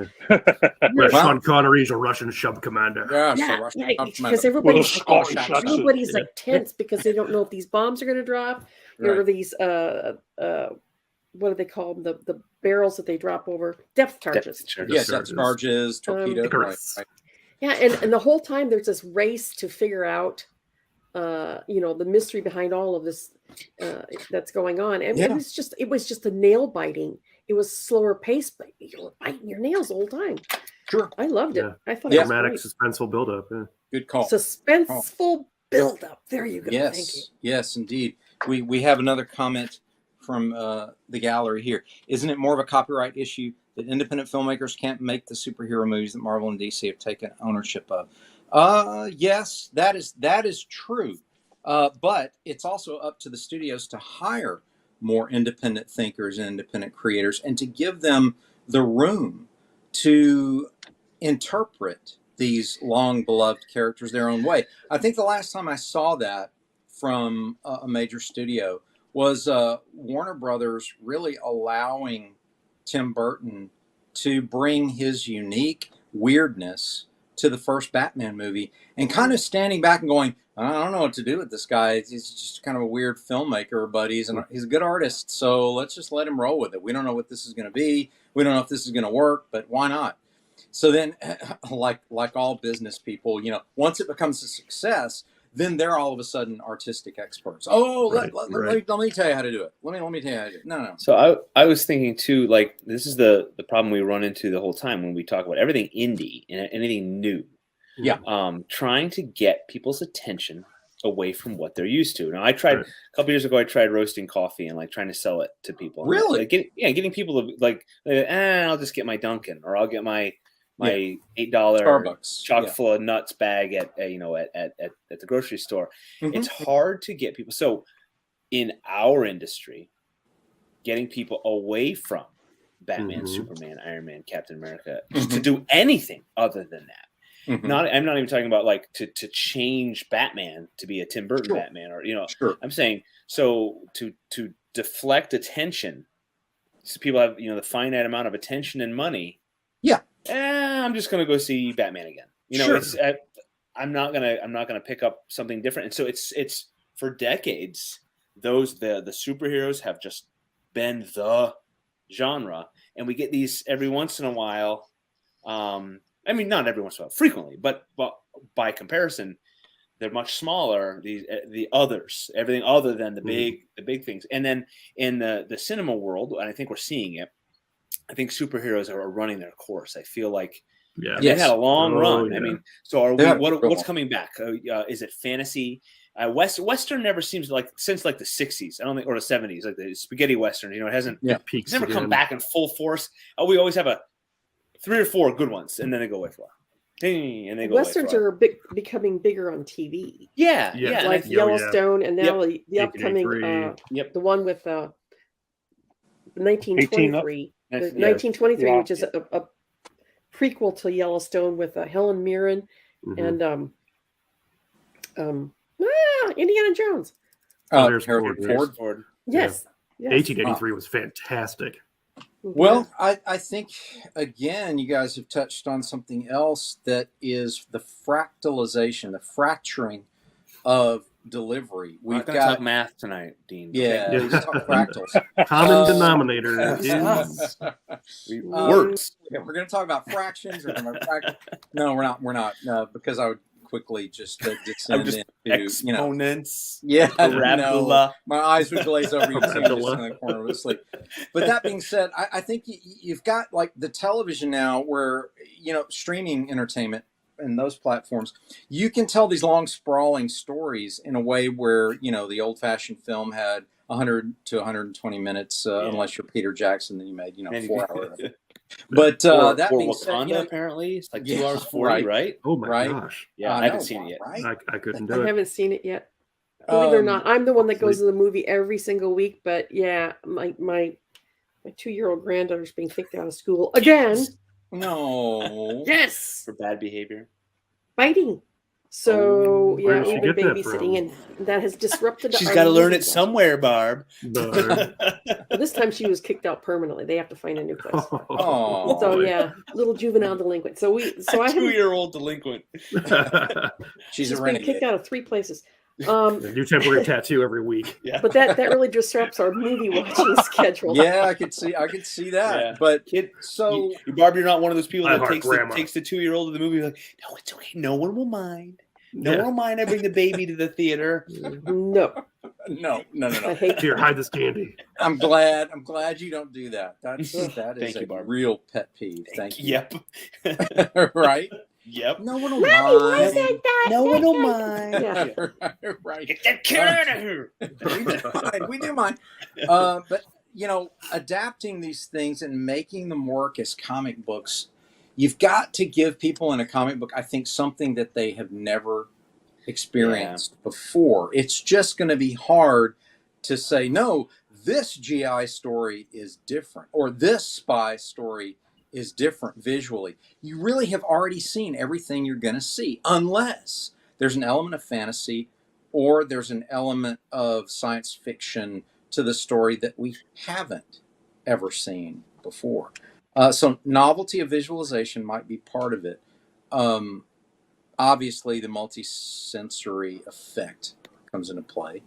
Sean Connery's a Russian sub commander. Because everybody's like tense because they don't know if these bombs are going to drop. There were these what do they call them? The barrels that they drop over, depth charges. Depth charges, torpedoes. Yeah, and the whole time there's this race to figure out, the mystery behind all of this that's going on. And it was just the nail biting. It was slower paced, but you were biting your nails the whole time. Sure, I loved it. I thought it was dramatic, great. Suspenseful buildup. Yeah. Good call. Suspenseful buildup. There you go. Yes, thank you. Yes, indeed. We have another comment from the gallery here. Isn't it more of a copyright issue that independent filmmakers can't make the superhero movies that Marvel and DC have taken ownership of? Yes, that is true. But it's also up to the studios to hire more independent thinkers and independent creators and to give them the room to interpret these long beloved characters their own way. I think the last time I saw that from a major studio was Warner Brothers really allowing Tim Burton to bring his unique weirdness to the first Batman movie and kind of standing back and going, I don't know what to do with this guy. He's just kind of a weird filmmaker, but he's a good artist. So let's just let him roll with it. We don't know what this is going to be. We don't know if this is going to work, but why not? So then, like all business people, once it becomes a success, then they're all of a sudden artistic experts. Oh, let me tell you how to do it. Let me tell you how to do it. No. So I was thinking too, like, this is the problem we run into the whole time when we talk about everything indie and anything new. Yeah. Trying to get people's attention away from what they're used to. Now, I tried a couple years ago. I tried roasting coffee and like trying to sell it to people. Really? Like, getting people to like, I'll just get my Dunkin' or I'll get my $8 Starbucks chock full of nuts bag at the grocery store. Mm-hmm. It's hard to get people. So in our industry, getting people away from Batman, Superman, Iron Man, Captain America to do anything other than that. I'm not even talking about like to change Batman to be a Tim Burton Batman or I'm saying so to deflect attention, so people have the finite amount of attention and money. Yeah. I'm just gonna go see Batman again. It's I'm not gonna pick up something different. And so it's for decades those the superheroes have just been the genre, and we get these every once in a while. I mean, not every once in a while, frequently, but by comparison, they're much smaller. The others, everything other than the big things, and then in the cinema world, and I think we're seeing it. I think superheroes are running their course. I feel like they've had a long run. Yeah. I mean, so are we? What's coming back? Is it fantasy? Western never seems like since like the 60s. I don't think, or the 70s, like the spaghetti Western. It hasn't. It's never come back in full force. We always have 3 or 4 good ones, and then they go away for a while. And they go Westerns are becoming bigger on TV. Yeah. Like Yellowstone, and now the upcoming, the one with 1923. 1923, which is a prequel to Yellowstone with Helen Mirren and Indiana Jones. Harrison Ford. Yes. 1883 was fantastic. Well, I think, again, you guys have touched on something else that is the fractalization, the fracturing of delivery. We're not going to talk math tonight, Dean. Yeah, okay? we just talk fractals. Common denominator is works. We're going to talk about fractions. No, we're not. No, because I would quickly just descend into exponents. No, my eyes would glaze over you just in the corner of sleep. But that being said, I think you've got like the television now, where streaming entertainment and those platforms, you can tell these long sprawling stories in a way where the old-fashioned film had 100 to 120 minutes, unless you're Peter Jackson, then you made 4 hours. But that being Wakanda, said, apparently it's like 2 hours 40, right? Oh my gosh! Yeah, I haven't seen it yet. Right? I couldn't do it. I haven't seen it yet. Believe it or not, I'm the one that goes to the movie every single week. But my 2-year-old granddaughter's being kicked out of school again. No. Yes. For bad behavior. Fighting. So we've been get that babysitting, and that has disrupted. She's got to learn it somewhere, Barb. This time she was kicked out permanently. They have to find a new place. Oh. So little juvenile delinquent. So I have 2-year-old delinquent. She's a been renegade. kicked out of 3 places. A new temporary tattoo every week. Yeah. But that really disrupts our movie watching schedule. Yeah, I could see that. Yeah. But Barb, you're not one of those people that grandma. takes the 2-year-old to the movie like, no, it's okay. No one will mind. No one will mind. I bring the baby to the theater. No. I hate Here, hide this candy. I'm glad you don't do that. That is a real pet peeve. Thank you. Yep. Right? Yep. No one will mind. No one will mind. Yeah. Right. Get that kid out of here. We do mind. But adapting these things and making them work as comic books, you've got to give people in a comic book, I think, something that they have never experienced before. It's just going to be hard to say, no, this GI story is different, or this spy story is different visually. You really have already seen everything you're going to see, unless there's an element of fantasy or there's an element of science fiction to the story that we haven't ever seen before. So novelty of visualization might be part of it. Obviously, the multi-sensory effect comes into play.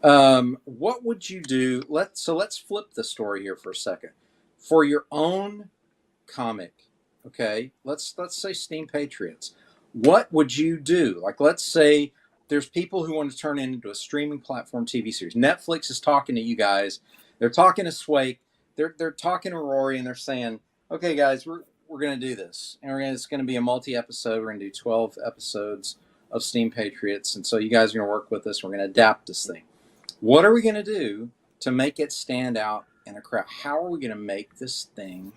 What would you do? Let's flip the story here for a second. For your own comic, Okay, let's say Steam Patriots. What would you do? Like, let's say there's people who want to turn it into a streaming platform TV series. Netflix is talking to you guys. They're talking to Swake. They're talking to Rory, and they're saying, "Okay, guys, we're going to do this, and it's going to be a multi-episode. We're going to do 12 episodes of Steam Patriots, and so you guys are going to work with us. We're going to adapt this thing. What are we going to do to make it stand out in a crowd? How are we going to make this thing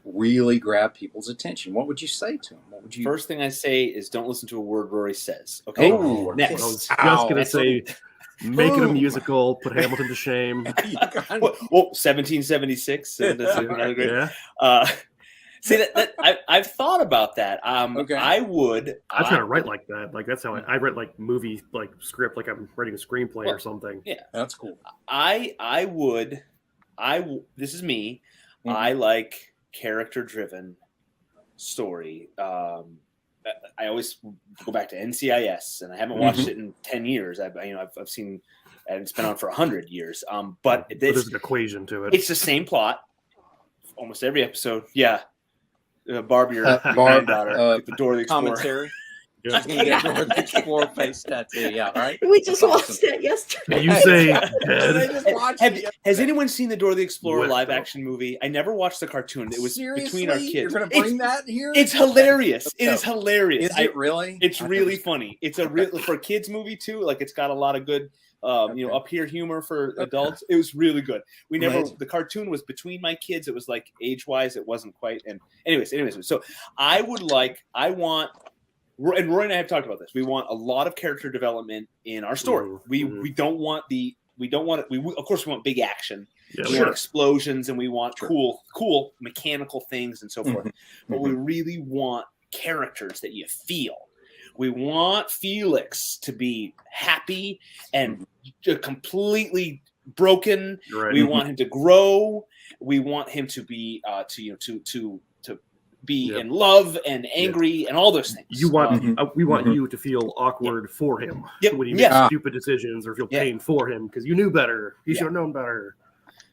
really grab people's attention?" What would you say to them? What would you? First thing I say is don't listen to a word Rory says. Okay. Oh, next. I was just going to say, make it a musical, put Hamilton to shame. Well, 1776. That's another great. Yeah. See that I've thought about that. Okay. I try to write like that. Like that's how I write like movie like script, like I'm writing a screenplay or something. Yeah, that's cool. This is me. Mm-hmm. I like character driven story. I always go back to NCIS, and I haven't watched it in 10 years. I've seen, and it's been on for 100 years. But there's an equation to it. It's the same plot, almost every episode. Yeah, Barb, your granddaughter, the Door of the Explorer. Commentary. Yeah. She's gonna get Door of the Explorer face tattoo. Yeah, right. We just watched that yesterday. You say dead. Has anyone seen the Door of the Explorer live action movie? I never watched the cartoon. It was between our kids. You're going to bring that here? It's hilarious. It is hilarious. Is it really? It's really funny. It's a real for a kids movie too. Like it's got a lot of good, up here humor for adults. It was really good. The cartoon was between my kids. It was like age wise, it wasn't quite. And anyways, so and Roy and I have talked about this. We want a lot of character development in our story. We don't want of course we want big action. Yeah, we want explosions, and we want cool mechanical things and so forth. But we really want characters that you feel. We want Felix to be happy and completely broken. Right. We want him to grow. We want him to be to be in love and angry and all those things. You want we want you to feel awkward for him when he makes stupid decisions or feel pain for him because you knew better. You should have known better.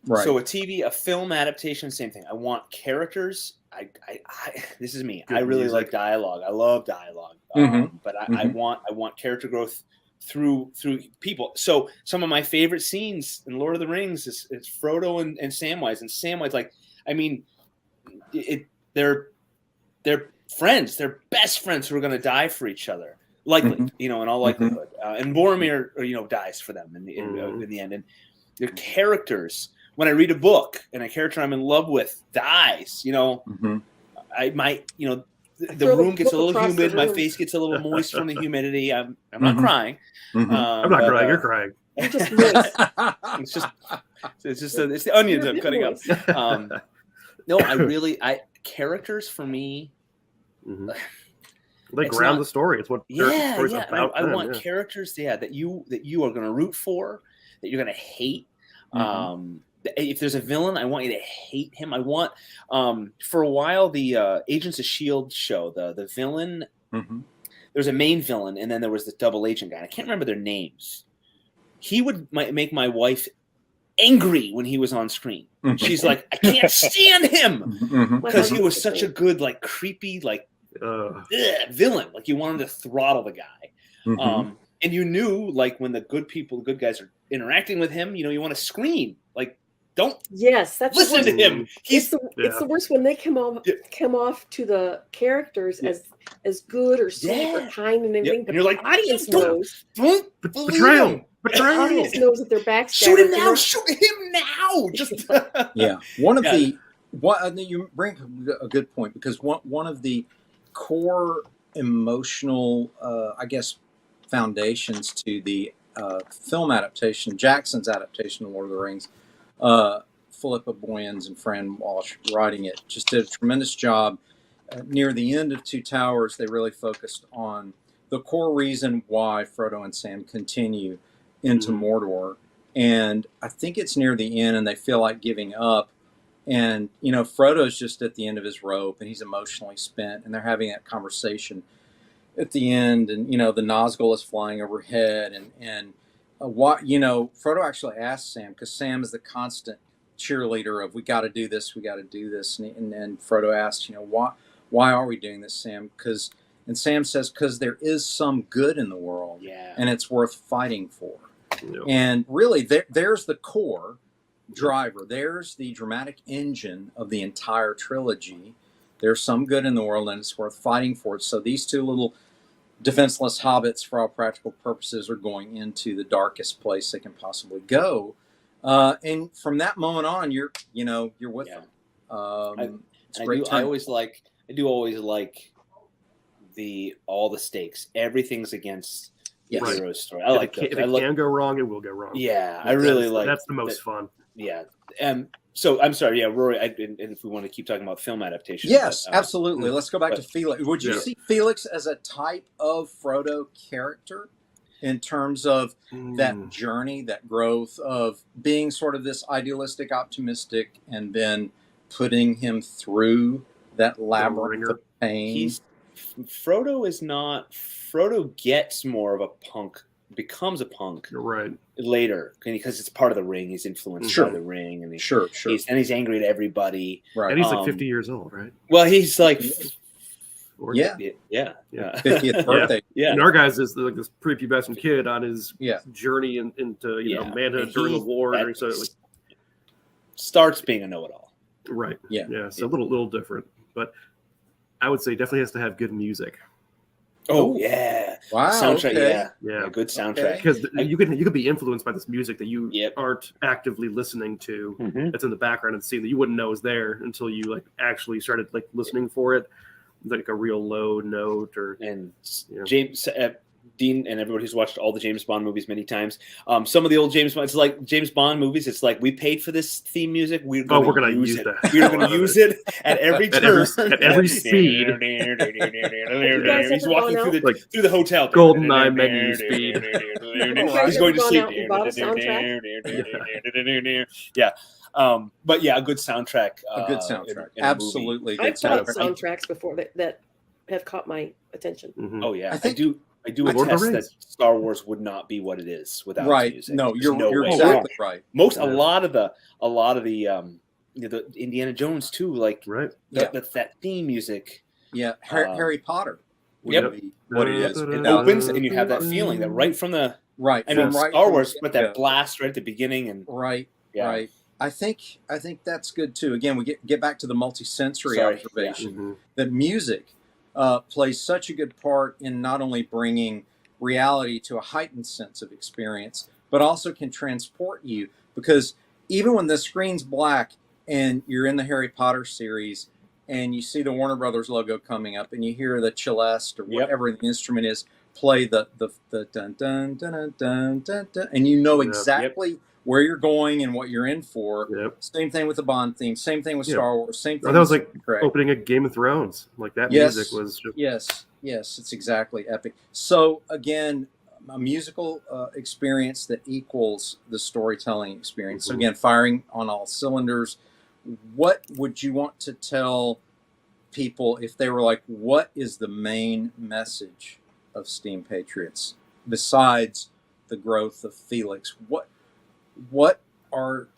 Right. So a film adaptation, same thing. I want characters. I this is me. Good I really music. like dialogue. I love dialogue. But I want character growth through people. So some of my favorite scenes in Lord of the Rings is Frodo and Samwise. And Samwise, like, I mean, they're friends. They're best friends who are going to die for each other, likely, in all likelihood. And Boromir, dies for them in the end. And their characters. When I read a book and a character I'm in love with dies, I might, the room gets a little humid. My face gets a little moist from the humidity. I'm not crying. I'm not crying. You're crying. You're just moist. It's the onions I'm cutting up. No, characters for me. They ground the story. It's what the story's about. I want characters, that you are going to root for, that you're going to hate. If there's a villain, I want you to hate him. I want, for a while, the Agents of S.H.I.E.L.D. show, the villain, there's a main villain, and then there was the double agent guy. I can't remember their names. He would make my wife angry when he was on screen. She's like, I can't stand him because he was such a good, like, creepy, like, villain. Like, you wanted to throttle the guy. And you knew, like, when the good guys are interacting with him, you want to scream. Like, don't that's listen to him. It's the worst when they come off to the characters as good or sweet or kind and everything. And you're like, the audience knows. Don't betrayal. The audience knows that they're backstabbers. Shoot him now! Shoot him now! Just one of the you bring a good point because one of the core emotional, foundations to the film adaptation, Jackson's adaptation of Lord of the Rings. Philippa Boyens and Fran Walsh writing it just did a tremendous job. Near the end of Two Towers, they really focused on the core reason why Frodo and Sam continue into Mordor. And I think it's near the end and they feel like giving up. And, Frodo's just at the end of his rope and he's emotionally spent and they're having that conversation at the end. And, the Nazgul is flying overhead and Frodo actually asked Sam, because Sam is the constant cheerleader of we got to do this, and Frodo asked, why are we doing this, Sam? And Sam says, because there is some good in the world, and it's worth fighting for. Yep. And really, there's the core driver. There's the dramatic engine of the entire trilogy. There's some good in the world, and it's worth fighting for. So these two little defenseless hobbits, for all practical purposes, are going into the darkest place they can possibly go. And from that moment on, you're with them. It's a great I do always like all the stakes. Everything's against the hero's story. I like that. If it can go wrong, it will go wrong. Yeah, I really like. That's the most fun. Yeah. So I'm sorry. Yeah, Rory. And if we want to keep talking about film adaptation, yes, absolutely. Let's go back to Felix. Would you see Felix as a type of Frodo character in terms of that journey, that growth of being sort of this idealistic, optimistic, and then putting him through that labyrinth of pain? Frodo is not. Frodo gets more of a punk, becomes a punk. You're right. Later, because it's part of the ring. He's influenced by the ring, and he's angry at everybody. Right. And he's like 50 years old, right? Well, he's like 50th birthday. Yeah. And our guys is like this prepubescent kid on his journey into manhood during the war, and so like starts being a know-it-all. Right. Yeah. So a little different, but I would say definitely has to have good music. Oh yeah! Wow. Soundtrack. Okay. Yeah. Good soundtrack. Because you could be influenced by this music that you aren't actively listening to. That's in the background of the scene that you wouldn't know is there until you like actually started like listening for it, like a real low note James. Dean and everybody who's watched all the James Bond movies many times. Some of the old James Bond, it's like James Bond movies. It's like we paid for this theme music. We're going to use it. We're going to use it at every turn, at every speed. He's walking through the hotel. GoldenEye menu speed. He's going to sleep. Yeah. But yeah, a good soundtrack. A good soundtrack. Absolutely. I've thought soundtracks before that have caught my attention. Oh yeah, I do attest that Star Wars would not be what it is without music. No, you're exactly right. A lot of the the Indiana Jones too, like that theme music. Yeah, Harry Potter. Yep. What it is. It opens and you have that feeling that right from the Star Wars, but that blast right at the beginning and right. I think that's good too. Again, we get back to the multi-sensory observation that music plays such a good part in not only bringing reality to a heightened sense of experience, but also can transport you. Because even when the screen's black and you're in the Harry Potter series and you see the Warner Brothers logo coming up and you hear the celeste or whatever the instrument is play the dun dun dun dun dun dun, dun and you know exactly where you're going and what you're in for. Same thing with the Bond theme. Same thing with Star Wars. Same thing. That was like opening a Game of Thrones. Like that music was. Yes, it's exactly epic. So again, a musical experience that equals the storytelling experience. So again, firing on all cylinders. What would you want to tell people if they were like, what is the main message of Steam Patriots besides the growth of Felix? What are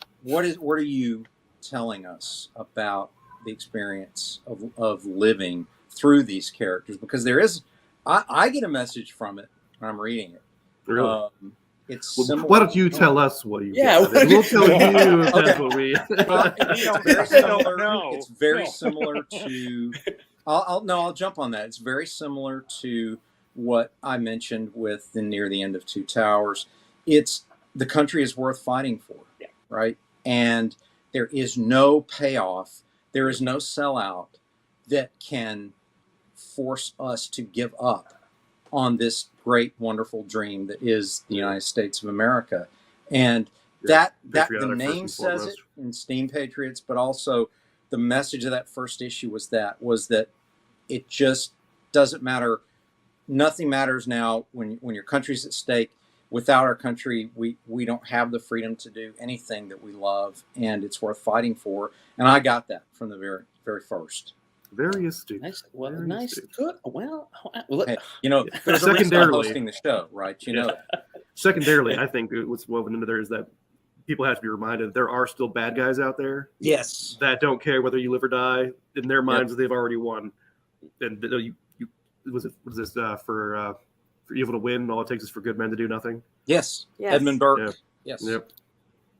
you telling us about the experience of living through these characters? Because there is, I get a message from it when I'm reading it. Really? It's similar. Why don't you tell us what you get? We'll tell you if that's what we. It's very similar to. I'll jump on that. It's very similar to what I mentioned with near the end of Two Towers. It's the country is worth fighting for, right? And there is no payoff. There is no sellout that can force us to give up on this great, wonderful dream that is the United States of America. And that the name says it in Steam Patriots, but also the message of that first issue was that it just doesn't matter. Nothing matters now when your country's at stake. Without our country, we don't have the freedom to do anything that we love, and it's worth fighting for. And I got that from the very, very first. Very astute. Nice. Well, very nice. astute. Good. Well, hey, there's a reason I'm hosting the show, right? You know that. Secondarily, I think what's woven into there is that people have to be reminded there are still bad guys out there. Yes. That don't care whether you live or die. In their minds, they've already won. And was this for evil to win? All it takes is for good men to do nothing. Yes. Yes. Edmund Burke. Yeah. Yes. Yep.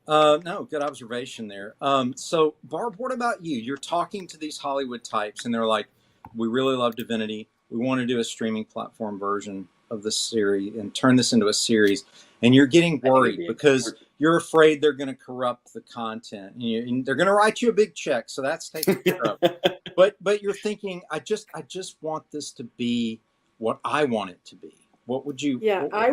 No, good observation there. So, Barb, what about you? You're talking to these Hollywood types, and they're like, we really love Divinity. We want to do a streaming platform version of this series and turn this into a series. And you're getting worried because you're afraid they're going to corrupt the content. And they're going to write you a big check, so that's taken care of. But you're thinking, I just want this to be what I want it to be. What would you? Yeah, I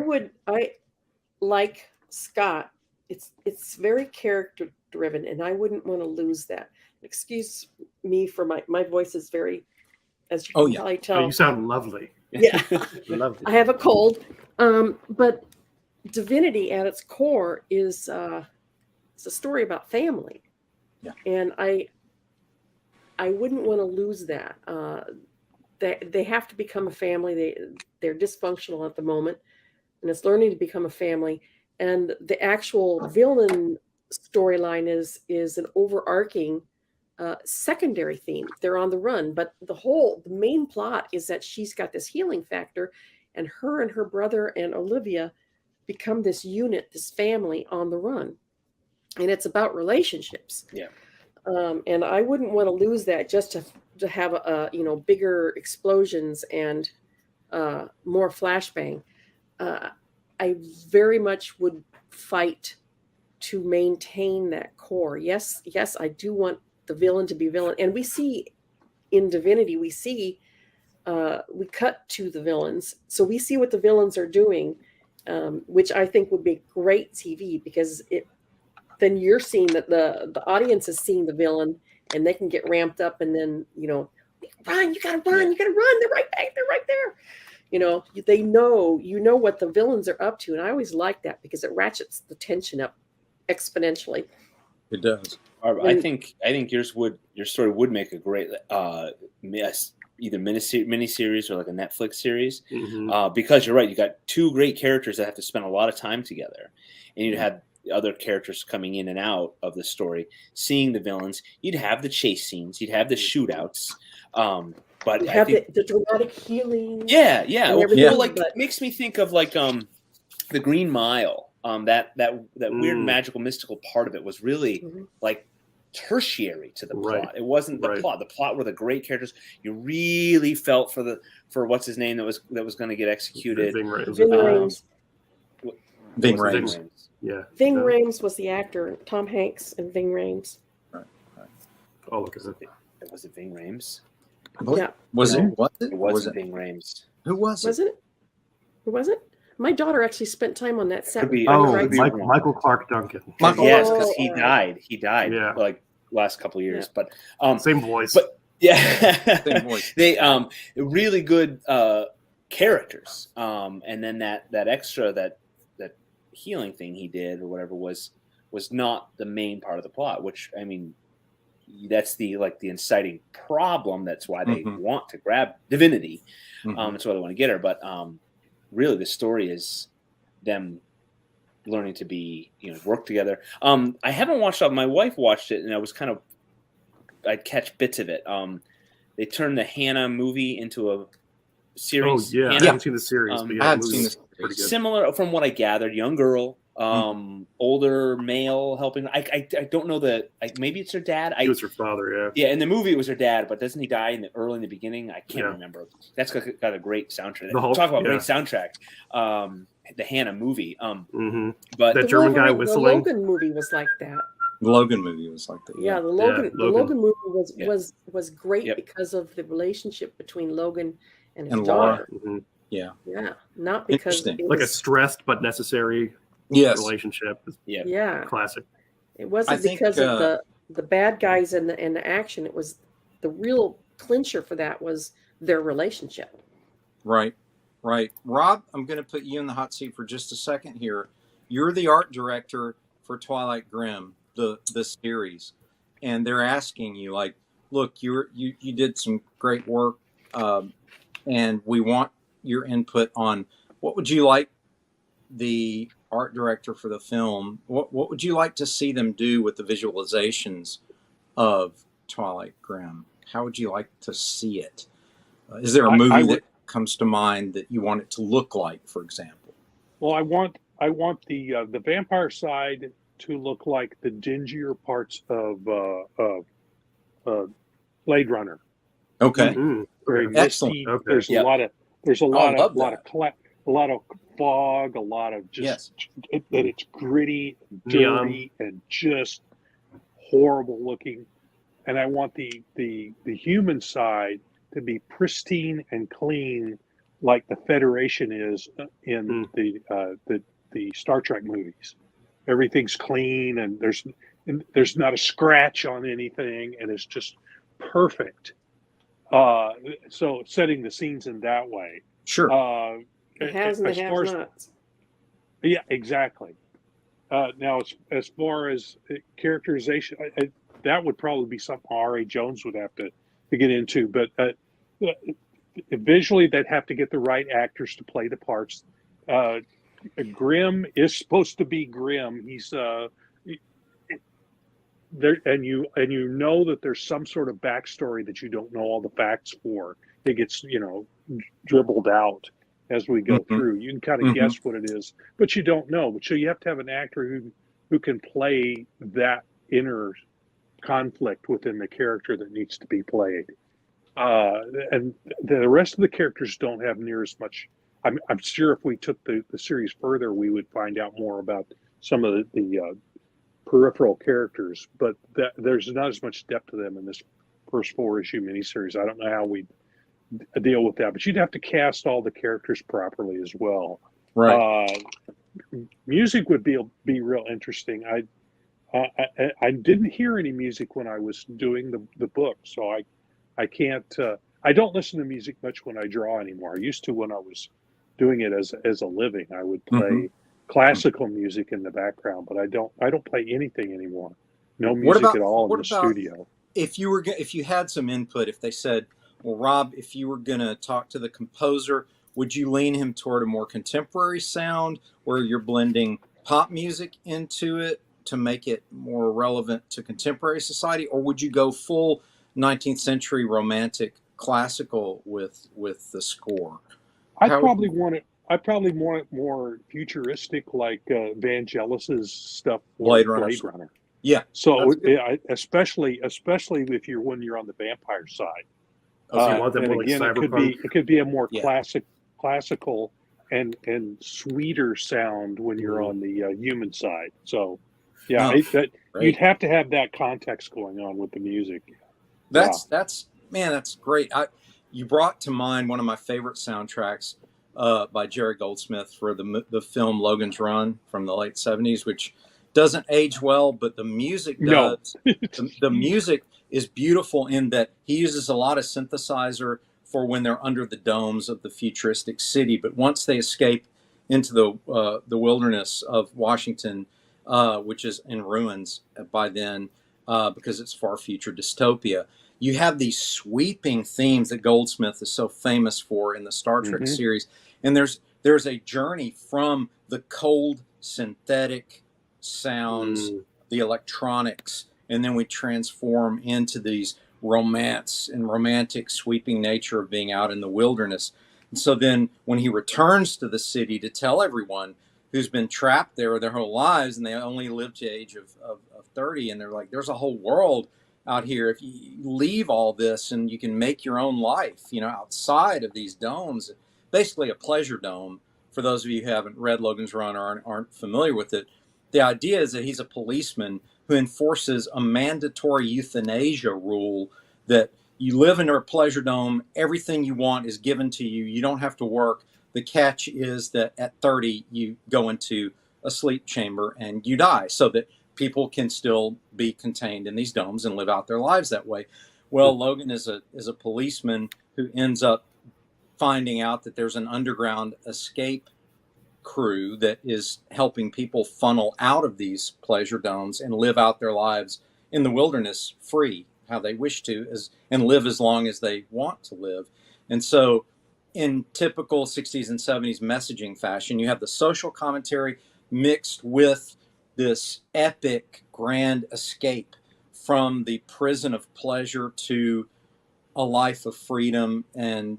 like Scott. It's very character driven, and I wouldn't want to lose that. Excuse me for my voice is very, as you can probably tell. Oh, you sound lovely. Yeah, Lovely. I have a cold. But Divinity at its core is it's a story about family. Yeah, and I wouldn't want to lose that. They have to become a family. They're dysfunctional at the moment, and it's learning to become a family. And the actual villain storyline is an overarching secondary theme. They're on the run, but the main plot is that she's got this healing factor, and her brother and Olivia become this unit, this family on the run, and it's about relationships. Yeah. And I wouldn't want to lose that just to have bigger explosions and more flashbang. I very much would fight to maintain that core. Yes, I do want the villain to be villain. And we see in Divinity, we cut to the villains. So we see what the villains are doing, which I think would be great TV, because then you're seeing that the audience is seeing the villain, and they can get ramped up, and then, run, you gotta run, they're right back, they're right there. They know, what the villains are up to. And I always like that because it ratchets the tension up exponentially. it does. I think your story would make a great either miniseries or like a Netflix series, because you're right. You got two great characters that have to spend a lot of time together, and you'd have other characters coming in and out of the story, seeing the villains. You'd have the chase scenes, you'd have the shootouts. But you have the dramatic healing. Yeah. Well, but makes me think of like the Green Mile. That weird magical mystical part of it was really like tertiary to the plot. It wasn't the plot. The plot were the great characters. You really felt for what's his name that was going to get executed. Ving Rhames. Ving Rhames. Yeah. Ving Rhames was the actor. Tom Hanks and Ving Rhames. Right. Oh, look at it. Was it Ving Rhames? Yeah. Was it? It wasn't Ving Rhames. Who was it? Wasn't it? Who was it? My daughter actually spent time on that set. Michael Clark Duncan. Yes, because he died. He died like last couple of years. But same voice. But Same voice. They really good characters. And then that extra that healing thing he did or whatever was not the main part of the plot, which I mean that's the inciting problem. That's why they want to grab Divinity. That's why they want to get her. But really, the story is them learning to be, work together. I haven't watched it. My wife watched it, and I'd catch bits of it. They turned the Hannah movie into a series. Oh yeah, I haven't seen the series. But yeah, I haven't seen this. Pretty good. Similar, from what I gathered, young girl. Older male helping. I don't know maybe it's her dad. It was her father, yeah. In the movie, it was her dad, but doesn't he die early in the beginning? I can't remember. That's got a great soundtrack. Talk about great soundtrack. The Hannah movie. But that German guy whistling. The Logan movie was like that. The Logan movie was like that. Yeah, the Logan movie was great because of the relationship between Logan and his daughter. Yeah, not because like a stressed but necessary. Relationship. Yeah. Classic. It wasn't because of the bad guys and the action. It was the real clincher for that was their relationship. Right. Rob, I'm going to put you in the hot seat for just a second here. You're the art director for Twilight Grimm, the series, and they're asking you like, look, you did some great work, and we want your input on what would you like the art director for the film, what would you like to see them do with the visualizations of Twilight Grimm? How would you like to see it? Is there a movie that comes to mind that you want it to look like, for example? Well, I want the vampire side to look like the dingier parts of Blade Runner. Okay. Mm-hmm. Very misty. Okay. There's Yep. a lot of fog, a lot of just that it's gritty, dirty, and just horrible looking. And I want the human side to be pristine and clean, like the Federation is in the Star Trek movies. Everything's clean, and there's not a scratch on anything, and it's just perfect. So setting the scenes in that way. Sure. The haves and the have-nots. Yeah, exactly. Now, as far as characterization, that would probably be something R.A. Jones would have to get into. But visually, they'd have to get the right actors to play the parts. Grim is supposed to be grim. He's there, and you know that there's some sort of backstory that you don't know all the facts for. It gets dribbled out as we go through. You can kind of guess what it is, but you don't know. So you have to have an actor who can play that inner conflict within the character that needs to be played. And the rest of the characters don't have near as much. I'm sure if we took the series further, we would find out more about some of the peripheral characters, but there's not as much depth to them in this first 4-issue miniseries. I don't know how we'd deal with that, but you'd have to cast all the characters properly as well. Right. Music would be real interesting. I didn't hear any music when I was doing the book, so I can't. I don't listen to music much when I draw anymore. I used to when I was doing it as a living. I would play classical music in the background, but I don't play anything anymore. No music at all in the studio. If you had some input, if they said, well, Rob, if you were going to talk to the composer, would you lean him toward a more contemporary sound where you're blending pop music into it to make it more relevant to contemporary society? Or would you go full 19th century romantic classical with the score? I probably want it more futuristic, like Vangelis's stuff for Blade Runner. Yeah. So especially if when you're on the vampire side. It could be a more classical and sweeter sound when you're on the human side. So you'd have to have that context going on with the music. That's great. You brought to mind one of my favorite soundtracks by Jerry Goldsmith for the film Logan's Run from the late 70s, which doesn't age well, but the music does. The music is beautiful in that he uses a lot of synthesizer for when they're under the domes of the futuristic city. But once they escape into the wilderness of Washington, which is in ruins by then, because it's far future dystopia, you have these sweeping themes that Goldsmith is so famous for in the Star Trek series. And there's a journey from the cold synthetic sounds, the electronics, and then we transform into these romance and romantic sweeping nature of being out in the wilderness. And so then when he returns to the city to tell everyone who's been trapped there their whole lives and they only lived to the age of 30, and they're like, there's a whole world out here if you leave all this and you can make your own life, outside of these domes. Basically a pleasure dome, for those of you who haven't read Logan's Run or aren't familiar with it. The idea is that he's a policeman who enforces a mandatory euthanasia rule that you live in a pleasure dome, everything you want is given to you, you don't have to work. The catch is that at 30 you go into a sleep chamber and you die, so that people can still be contained in these domes and live out their lives that way. Well, Logan is a policeman who ends up finding out that there's an underground escape crew that is helping people funnel out of these pleasure domes and live out their lives in the wilderness free, how they wish to, and live as long as they want to live. And so in typical 60s and 70s messaging fashion, you have the social commentary mixed with this epic grand escape from the prison of pleasure to a life of freedom and,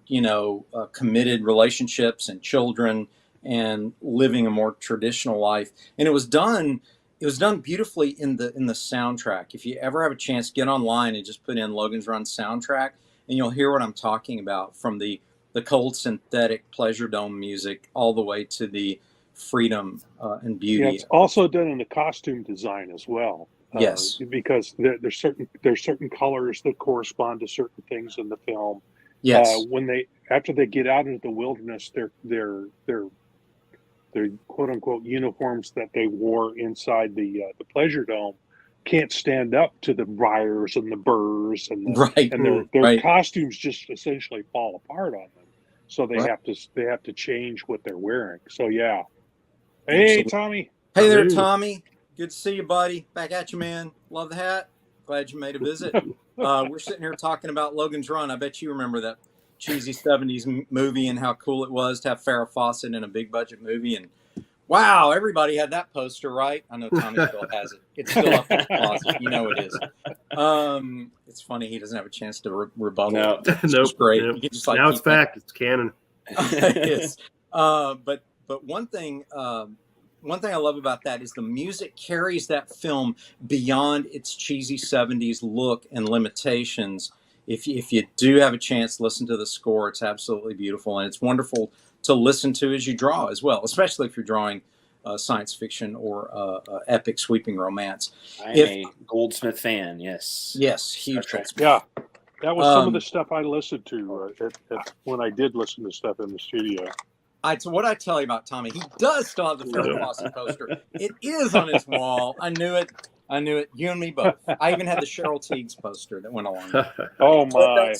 committed relationships and children and living a more traditional life. And it was done beautifully in the soundtrack. If you ever have a chance, get online and just put in Logan's Run soundtrack, and you'll hear what I'm talking about, from the cold synthetic Pleasure Dome music all the way to the freedom and beauty. Yeah, it's also done in the costume design as well. Yes, because there's certain colors that correspond to certain things in the film. Yes, after they get out into the wilderness, their quote unquote uniforms that they wore inside the Pleasure Dome can't stand up to the briars and the burrs, and their costumes just essentially fall apart on them. So they have to change what they're wearing. So yeah. Hey, absolutely. Tommy. Hey there, Tommy. Good to see you, buddy. Back at you, man. Love the hat. Glad you made a visit. We're sitting here talking about Logan's Run. I bet you remember that cheesy 70s movie and how cool it was to have Farrah Fawcett in a big budget movie. And wow, everybody had that poster, right? I know Tommy still has it. It's still up in the closet. You know it is. It's funny he doesn't have a chance to rebuttal. No, Nope. Great. Nope. Just, now it's fact. It's canon. It is. But one thing I love about that is the music carries that film beyond its cheesy 70s look and limitations. If you do have a chance, listen to the score. It's absolutely beautiful, and it's wonderful to listen to as you draw as well, especially if you're drawing science fiction or epic sweeping romance. I'm a Goldsmith fan, yes. Yes, huge. Yeah, that was some of the stuff I listened to when I did listen to stuff in the studio. So what I tell you about Tommy, he does still have the Farrah Fawcett poster. It is on his wall. I knew it. You and me both. I even had the Cheryl Teagues poster that went along with it. Oh my!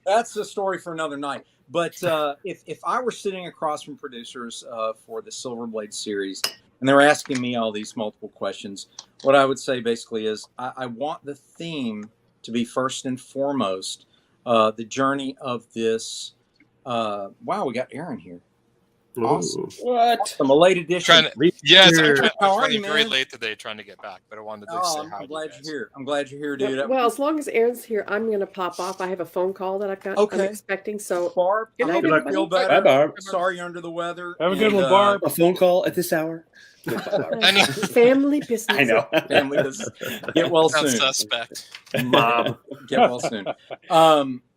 That's the story for another night. But if I were sitting across from producers for the Silverblade series, and they were asking me all these multiple questions, what I would say basically is I want the theme to be first and foremost the journey of this. Wow, we got Aaron here. Awesome. What? Awesome. A late edition. I'm running very late today trying to get back, but I wanted to say hi. I'm glad you're here. I'm glad you're here, dude. Well, as long as Aaron's here, I'm going to pop off. I have a phone call that I'm expecting. So, Barb, good I night, hope you feel better. Bye, Barb. Sorry you're under the weather. Have a good one, Barb. A phone call at this hour. Family business. I know. Family business. Get well soon. Suspect. Mom. Get well soon.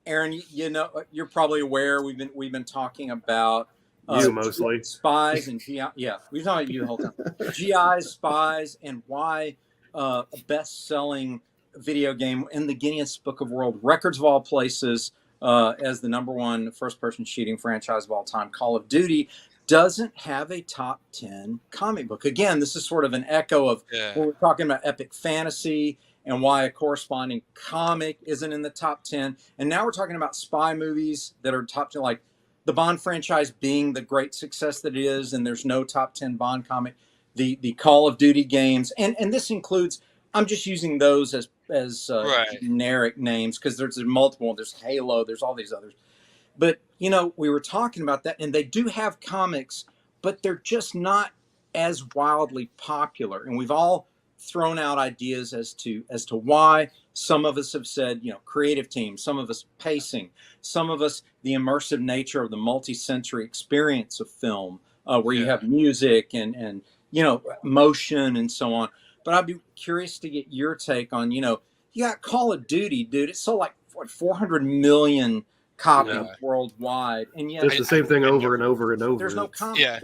Aaron, you're probably aware we've been talking about you mostly spies and GI. Yeah, we've talked about you the whole time. GIs, spies, and why a best-selling video game in the Guinness Book of World Records of all places as the #1 first-person shooting franchise of all time, Call of Duty, doesn't have a top 10 comic book. Again, this is sort of an echo of what we're talking about epic fantasy and why a corresponding comic isn't in the top 10. And now we're talking about spy movies that are top 10, like the Bond franchise being the great success that it is, and there's no top 10 Bond comic. The Call of Duty games, and this includes, I'm just using those as generic names because there's multiple. There's Halo, there's all these others. But, we were talking about that, and they do have comics, but they're just not as wildly popular. And we've all thrown out ideas as to why. Some of us have said, creative team, some of us pacing, some of us the immersive nature of the multi-sensory experience of film, where you have music and motion and so on. But I'd be curious to get your take on, you got Call of Duty, dude. It sold like 400 million copies worldwide, and yet it's the same thing over and over and over. There's no comic. Yeah.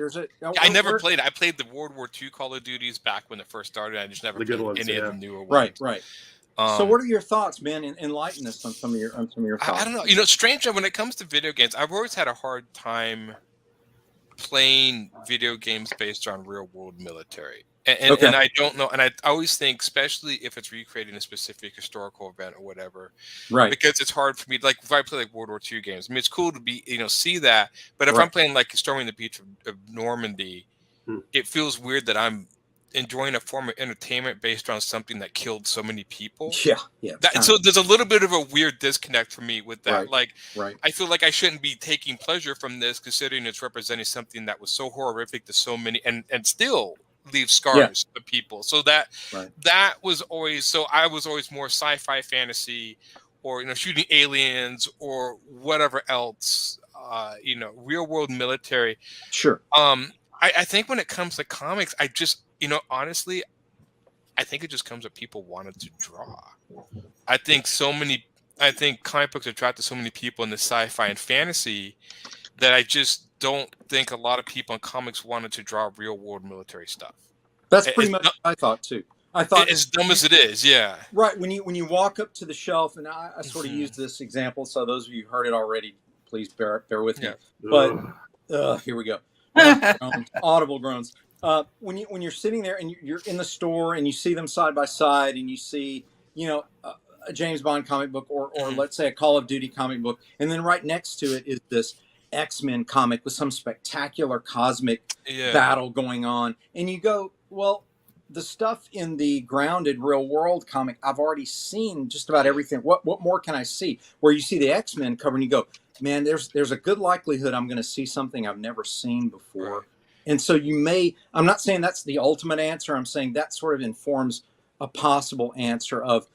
I never played it. I played the World War II Call of Duties back when it first started. I just never played any of the newer ones. Right. So what are your thoughts, man? Enlighten us on some of your thoughts. I don't know. Strangely, when it comes to video games, I've always had a hard time playing video games based on real world military. And I don't know. And I always think, especially if it's recreating a specific historical event or whatever, right? Because it's hard for me. Like if I play like World War II games, I mean, it's cool to be, see that. But if I'm playing like Storming the Beach of Normandy, it feels weird that I'm enjoying a form of entertainment based on something that killed so many people. Yeah. So there's a little bit of a weird disconnect for me with that. I feel like I shouldn't be taking pleasure from this, considering it's representing something that was so horrific to so many, and still leave scars to people. So that was always, so I was always more sci-fi fantasy or shooting aliens or whatever else, real world military. Sure. I think when it comes to comics, I just honestly, I think it just comes that people wanted to draw. I think comic books attracted so many people in the sci-fi and fantasy that I just don't think a lot of people in comics wanted to draw real world military stuff. That's pretty much what I thought too. I thought, as dumb as it is, yeah. Right. When you walk up to the shelf, and I sort of used this example, so those of you who heard it already, please bear with me. Yeah. But here we go. Audible groans. When you're sitting there and you're in the store and you see them side by side and you see a James Bond comic book or let's say a Call of Duty comic book, and then right next to it is this X-Men comic with some spectacular cosmic battle going on, and you go, well, the stuff in the grounded real world comic, I've already seen just about everything. What more can I see? Where you see the X-Men cover and you go, man, there's a good likelihood I'm going to see something I've never seen before. Right. And so I'm not saying that's the ultimate answer. I'm saying that sort of informs a possible answer of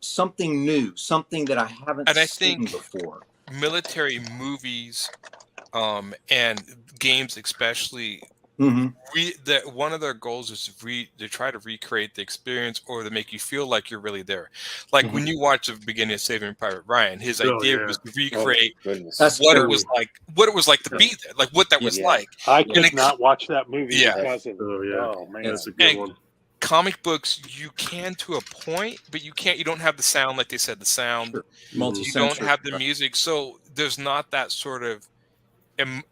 something new, something that I haven't seen before. Military movies and games especially, one of their goals is to try to recreate the experience or to make you feel like you're really there. Like when you watch the beginning of Saving Private Ryan, his idea was to recreate what it was like to be there, like what that was like. I could not watch that movie because of oh man, that's a good one. Comic books, you can to a point, but you don't have the sound, like they said, the sound. Sure. You don't have the music, so there's not that sort of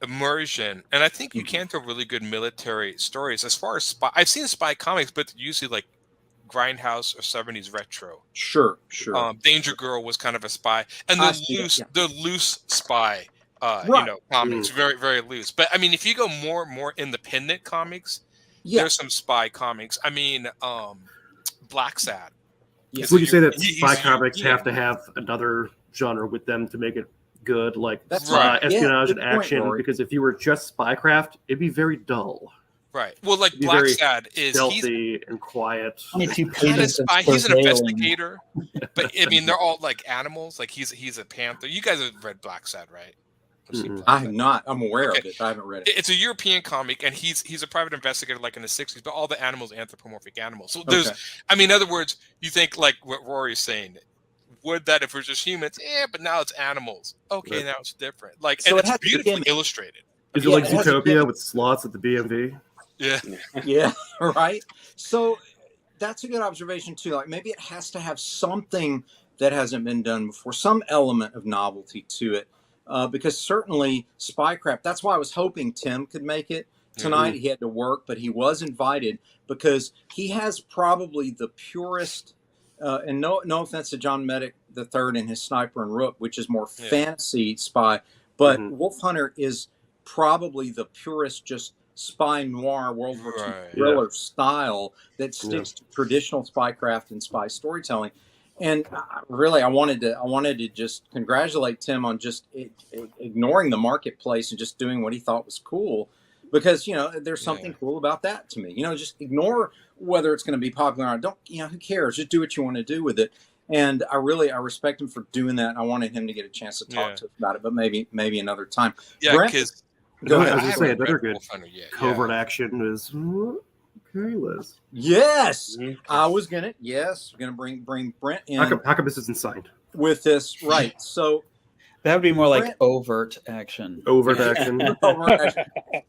immersion. And I think you can tell really good military stories. As far as spy, I've seen spy comics, but usually like Grindhouse or 70s retro. Sure. Danger Girl was kind of a spy, and the loose spy, comics, very very loose. But I mean, if you go more independent comics. There's some spy comics. I mean, Black Sad. Yes. Would you say that spy comics have to have another genre with them to make it good, like espionage and action? Point, because if you were just spycraft, it'd be very dull. Right. Well, like Black Sad is stealthy and quiet. He's an investigator, but I mean, they're all like animals. Like he's a panther. You guys have read Black Sad, right? I have not. I'm aware of it. I haven't read it. It's a European comic, and he's a private investigator, like in the 60s. But all the animals are anthropomorphic animals. So there's, I mean, in other words, you think like what Rory's saying. Would that if it was just humans? Yeah, but now it's animals. Okay, now it's different. Like, so and it's beautifully illustrated. Is it like Zootopia with slots at the BMV? Yeah. Yeah. Right. So that's a good observation too. Like maybe it has to have something that hasn't been done before, some element of novelty to it. Because certainly spycraft, that's why I was hoping Tim could make it tonight. He had to work, but he was invited because he has probably the purest, and no offense to John Medic III and his Sniper and Rook, which is more fantasy spy, but Wolf Hunter is probably the purest just spy noir World War II thriller style that sticks to traditional spycraft and spy storytelling. And really, I wanted to just congratulate Tim on just ignoring the marketplace and just doing what he thought was cool, because there's something cool about that to me. Just ignore whether it's going to be popular or not. Don't who cares? Just do what you want to do with it. And I respect him for doing that. I wanted him to get a chance to talk to us about it, but maybe another time. Yeah, because go ahead. I was going to say another good covert action is. Okay, Liz. Yes, I was gonna bring Brent in. How come this isn't signed with this? Right, so that would be more like overt action. Overt action.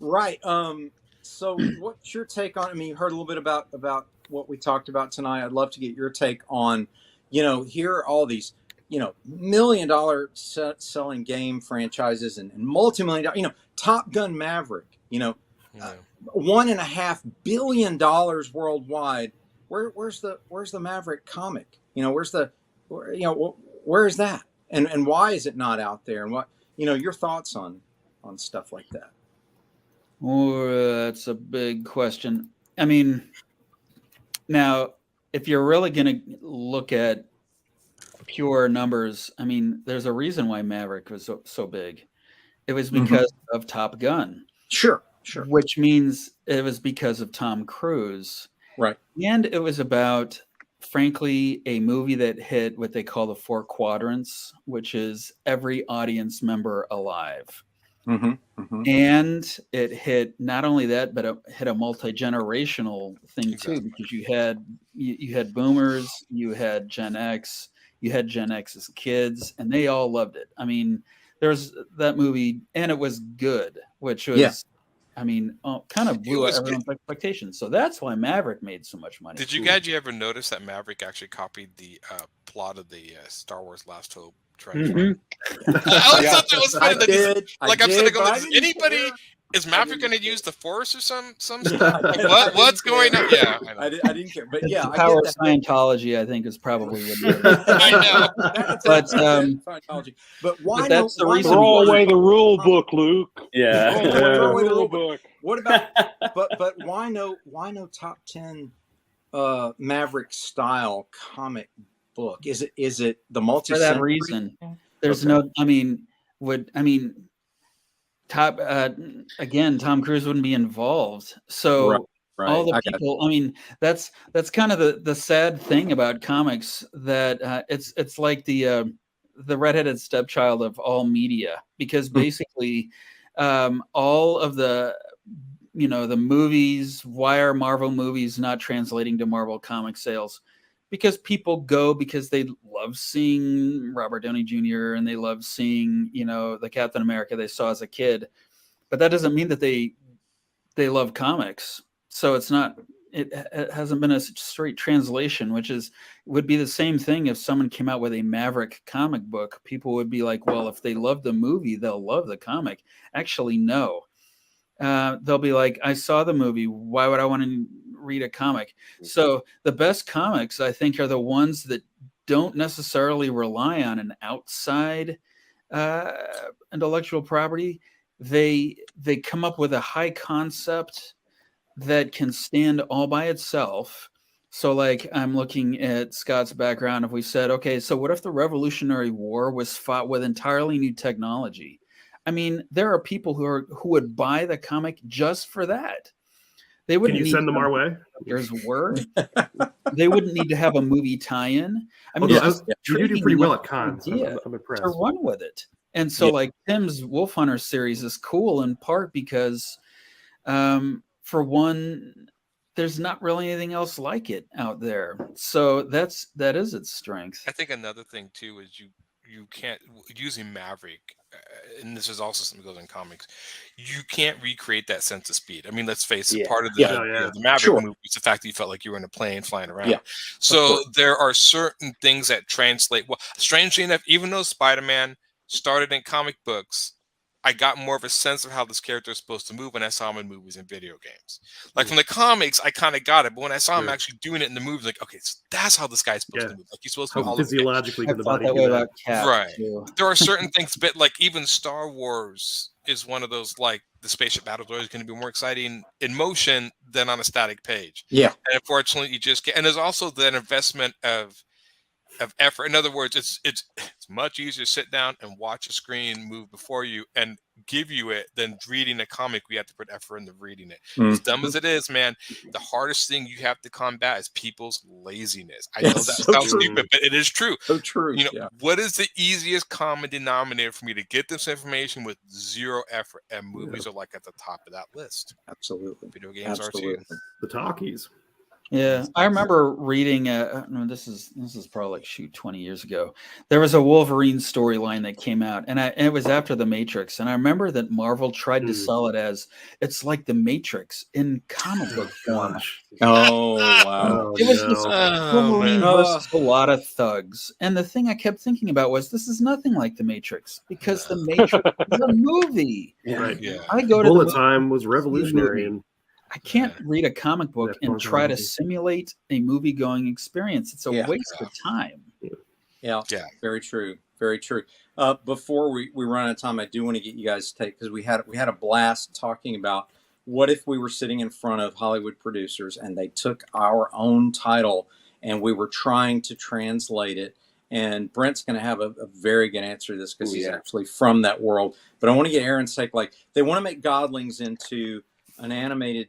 Right. So, what's your take on? I mean, you heard a little bit about what we talked about tonight. I'd love to get your take on. Here are all these, $1 million selling game franchises and multi-million. Top Gun Maverick. $1.5 billion worldwide. Where's the Maverick comic? Where is that? And why is it not out there? And what your thoughts on stuff like that? Oh, that's a big question. I mean, now if you're really going to look at pure numbers, I mean, there's a reason why Maverick was so big. It was because of Top Gun. Sure. Which means it was because of Tom Cruise. Right. And it was about frankly, a movie that hit what they call the 4 quadrants, which is every audience member alive. And it hit not only that, but it hit a multi-generational thing too, because you had boomers, you had Gen X, you had Gen X's kids, and they all loved it. I mean, there's that movie, and it was good, which was, I mean, kind of blew everyone's expectations. So that's why Maverick made so much money. Did you guys ever notice that Maverick actually copied the plot of the Star Wars Last Hope? I always thought that was funny. I'm sitting going, does anybody, is Maverick going to use the Force or some stuff? Like, what's going on? Yeah, I didn't care, but yeah, the power of Scientology, I think, is probably what I know. But Scientology. But why? But that's the reason. Throw away the rule book, Luke. Yeah. Throw away the rule book. What about? But why no top 10 Maverick style comic book? Is it the multi? For that reason, there's no. I mean, Tom Cruise wouldn't be involved. So all the people. I mean, that's kind of the sad thing about comics, that it's like the redheaded stepchild of all media, because basically all of the the movies, why are Marvel movies not translating to Marvel comic sales? Because people go because they love seeing Robert Downey Jr. and they love seeing, the Captain America they saw as a kid. But that doesn't mean that they love comics. So it hasn't been a straight translation, which would be the same thing if someone came out with a Maverick comic book. People would be like, well, if they love the movie, they'll love the comic. Actually, no. They'll be like, I saw the movie. Why would I want to read a comic? So the best comics, I think, are the ones that don't necessarily rely on an outside intellectual property. They come up with a high concept that can stand all by itself. So like, I'm looking at Scott's background. If we said, okay, so what if the Revolutionary War was fought with entirely new technology? I mean, there are people who would buy the comic just for that. They wouldn't. Can you send them our way? There's word. They wouldn't need to have a movie tie-in. I mean, you do pretty well at cons. I'm impressed. To run with it. And so, like, Tim's Wolf Hunter series is cool in part because, for one, there's not really anything else like it out there. So that is its strength. I think another thing too is you can't, using Maverick, and this is also something that goes in comics, you can't recreate that sense of speed. I mean, let's face it, part of the Maverick movie is the fact that you felt like you were in a plane flying around. So there are certain things that translate well. Strangely enough, even though Spider-Man started in comic books, I got more of a sense of how this character is supposed to move when I saw him in movies and video games. Like from the comics, I kind of got it, but when I saw him actually doing it in the movies, like, okay, so that's how this guy's supposed to move. Like he's supposed to how physiologically can the body do that? Right. There are certain things, but like even Star Wars is one of those, like the spaceship battles are always going to be more exciting in motion than on a static page. Yeah. And unfortunately, you just get, and there's also that investment of effort. In other words, it's much easier to sit down and watch a screen move before you and give you it than reading a comic. We have to put effort into reading it. As dumb as it is, man, the hardest thing you have to combat is people's laziness. I know that sounds stupid, but it is true. So true. What is the easiest common denominator for me to get this information with zero effort? And movies are like at the top of that list. Absolutely. Video games are too. The talkies. Yeah, I remember reading. This is probably like 20 years ago. There was a Wolverine storyline that came out, and it was after the Matrix. And I remember that Marvel tried to sell it as it's like the Matrix in comic book form. Oh wow! It was just Wolverine versus a lot of thugs. And the thing I kept thinking about was this is nothing like the Matrix because the Matrix is a movie. I go to Bullet Time was revolutionary. And I can't read a comic book and try to simulate a movie-going experience. It's a waste of time. Yeah, very true. Very true. Before we run out of time, I do want to get you guys to take, because we had a blast talking about what if we were sitting in front of Hollywood producers and they took our own title and we were trying to translate it. And Brent's going to have a very good answer to this because he's actually from that world. But I want to get Aaron's take. Like, they want to make Godlings into an animated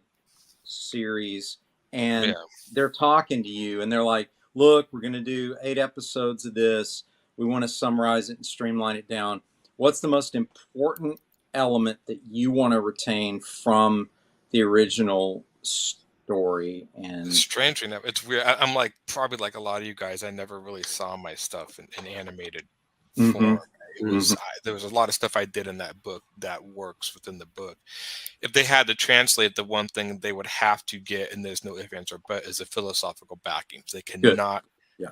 series, and they're talking to you and they're like, look, we're going to do 8 episodes of this. We want to summarize it and streamline it down. What's the most important element that you want to retain from the original story? And strangely enough, it's weird. I'm like probably like a lot of you guys. I never really saw my stuff in animated form. It was there was a lot of stuff I did in that book that works within the book. If they had to translate, the one thing they would have to get, and there's no ifs, ands, or but, is a philosophical backing. They cannot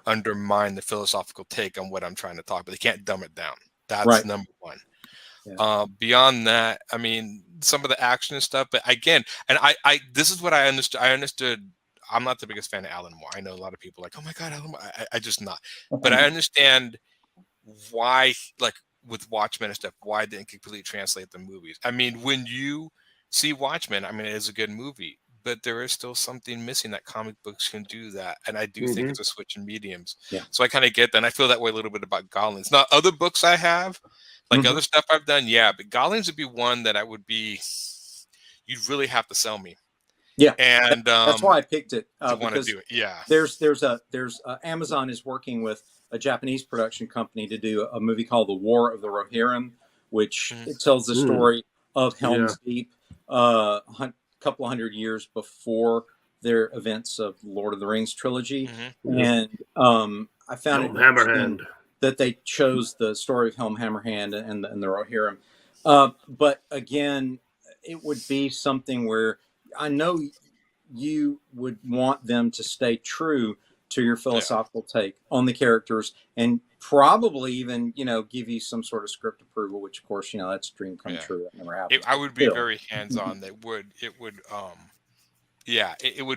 undermine the philosophical take on what I'm trying to talk, but they can't dumb it down. That's number one. Yeah. Beyond that, I mean, some of the action and stuff, but again, and I this is what I understood. I'm not the biggest fan of Alan Moore. I know a lot of people are like, oh my God, Alan Moore. I just not. But I understand why, like with Watchmen and stuff, why they didn't completely translate the movies. I mean, when you see Watchmen, I mean, it is a good movie, but there is still something missing that comic books can do that. And I do think it's a switch in mediums. Yeah. So I kind of get that. And I feel that way a little bit about Goblins. Not other books I have, like other stuff I've done, yeah, but Goblins would be one that you'd really have to sell me. Yeah, and that's why I picked it. Because do it. Yeah, there's Amazon is working with a Japanese production company to do a movie called The War of the Rohirrim, which it tells the story of Helm's Deep, a couple hundred years before their events of Lord of the Rings trilogy. And I found it interesting that they chose the story of Helm Hammerhand and the Rohirrim. But again, it would be something where I know you would want them to stay true to your philosophical take on the characters, and probably even, give you some sort of script approval, which of course, that's a dream come true. That never happened. I would be very hands-on. It would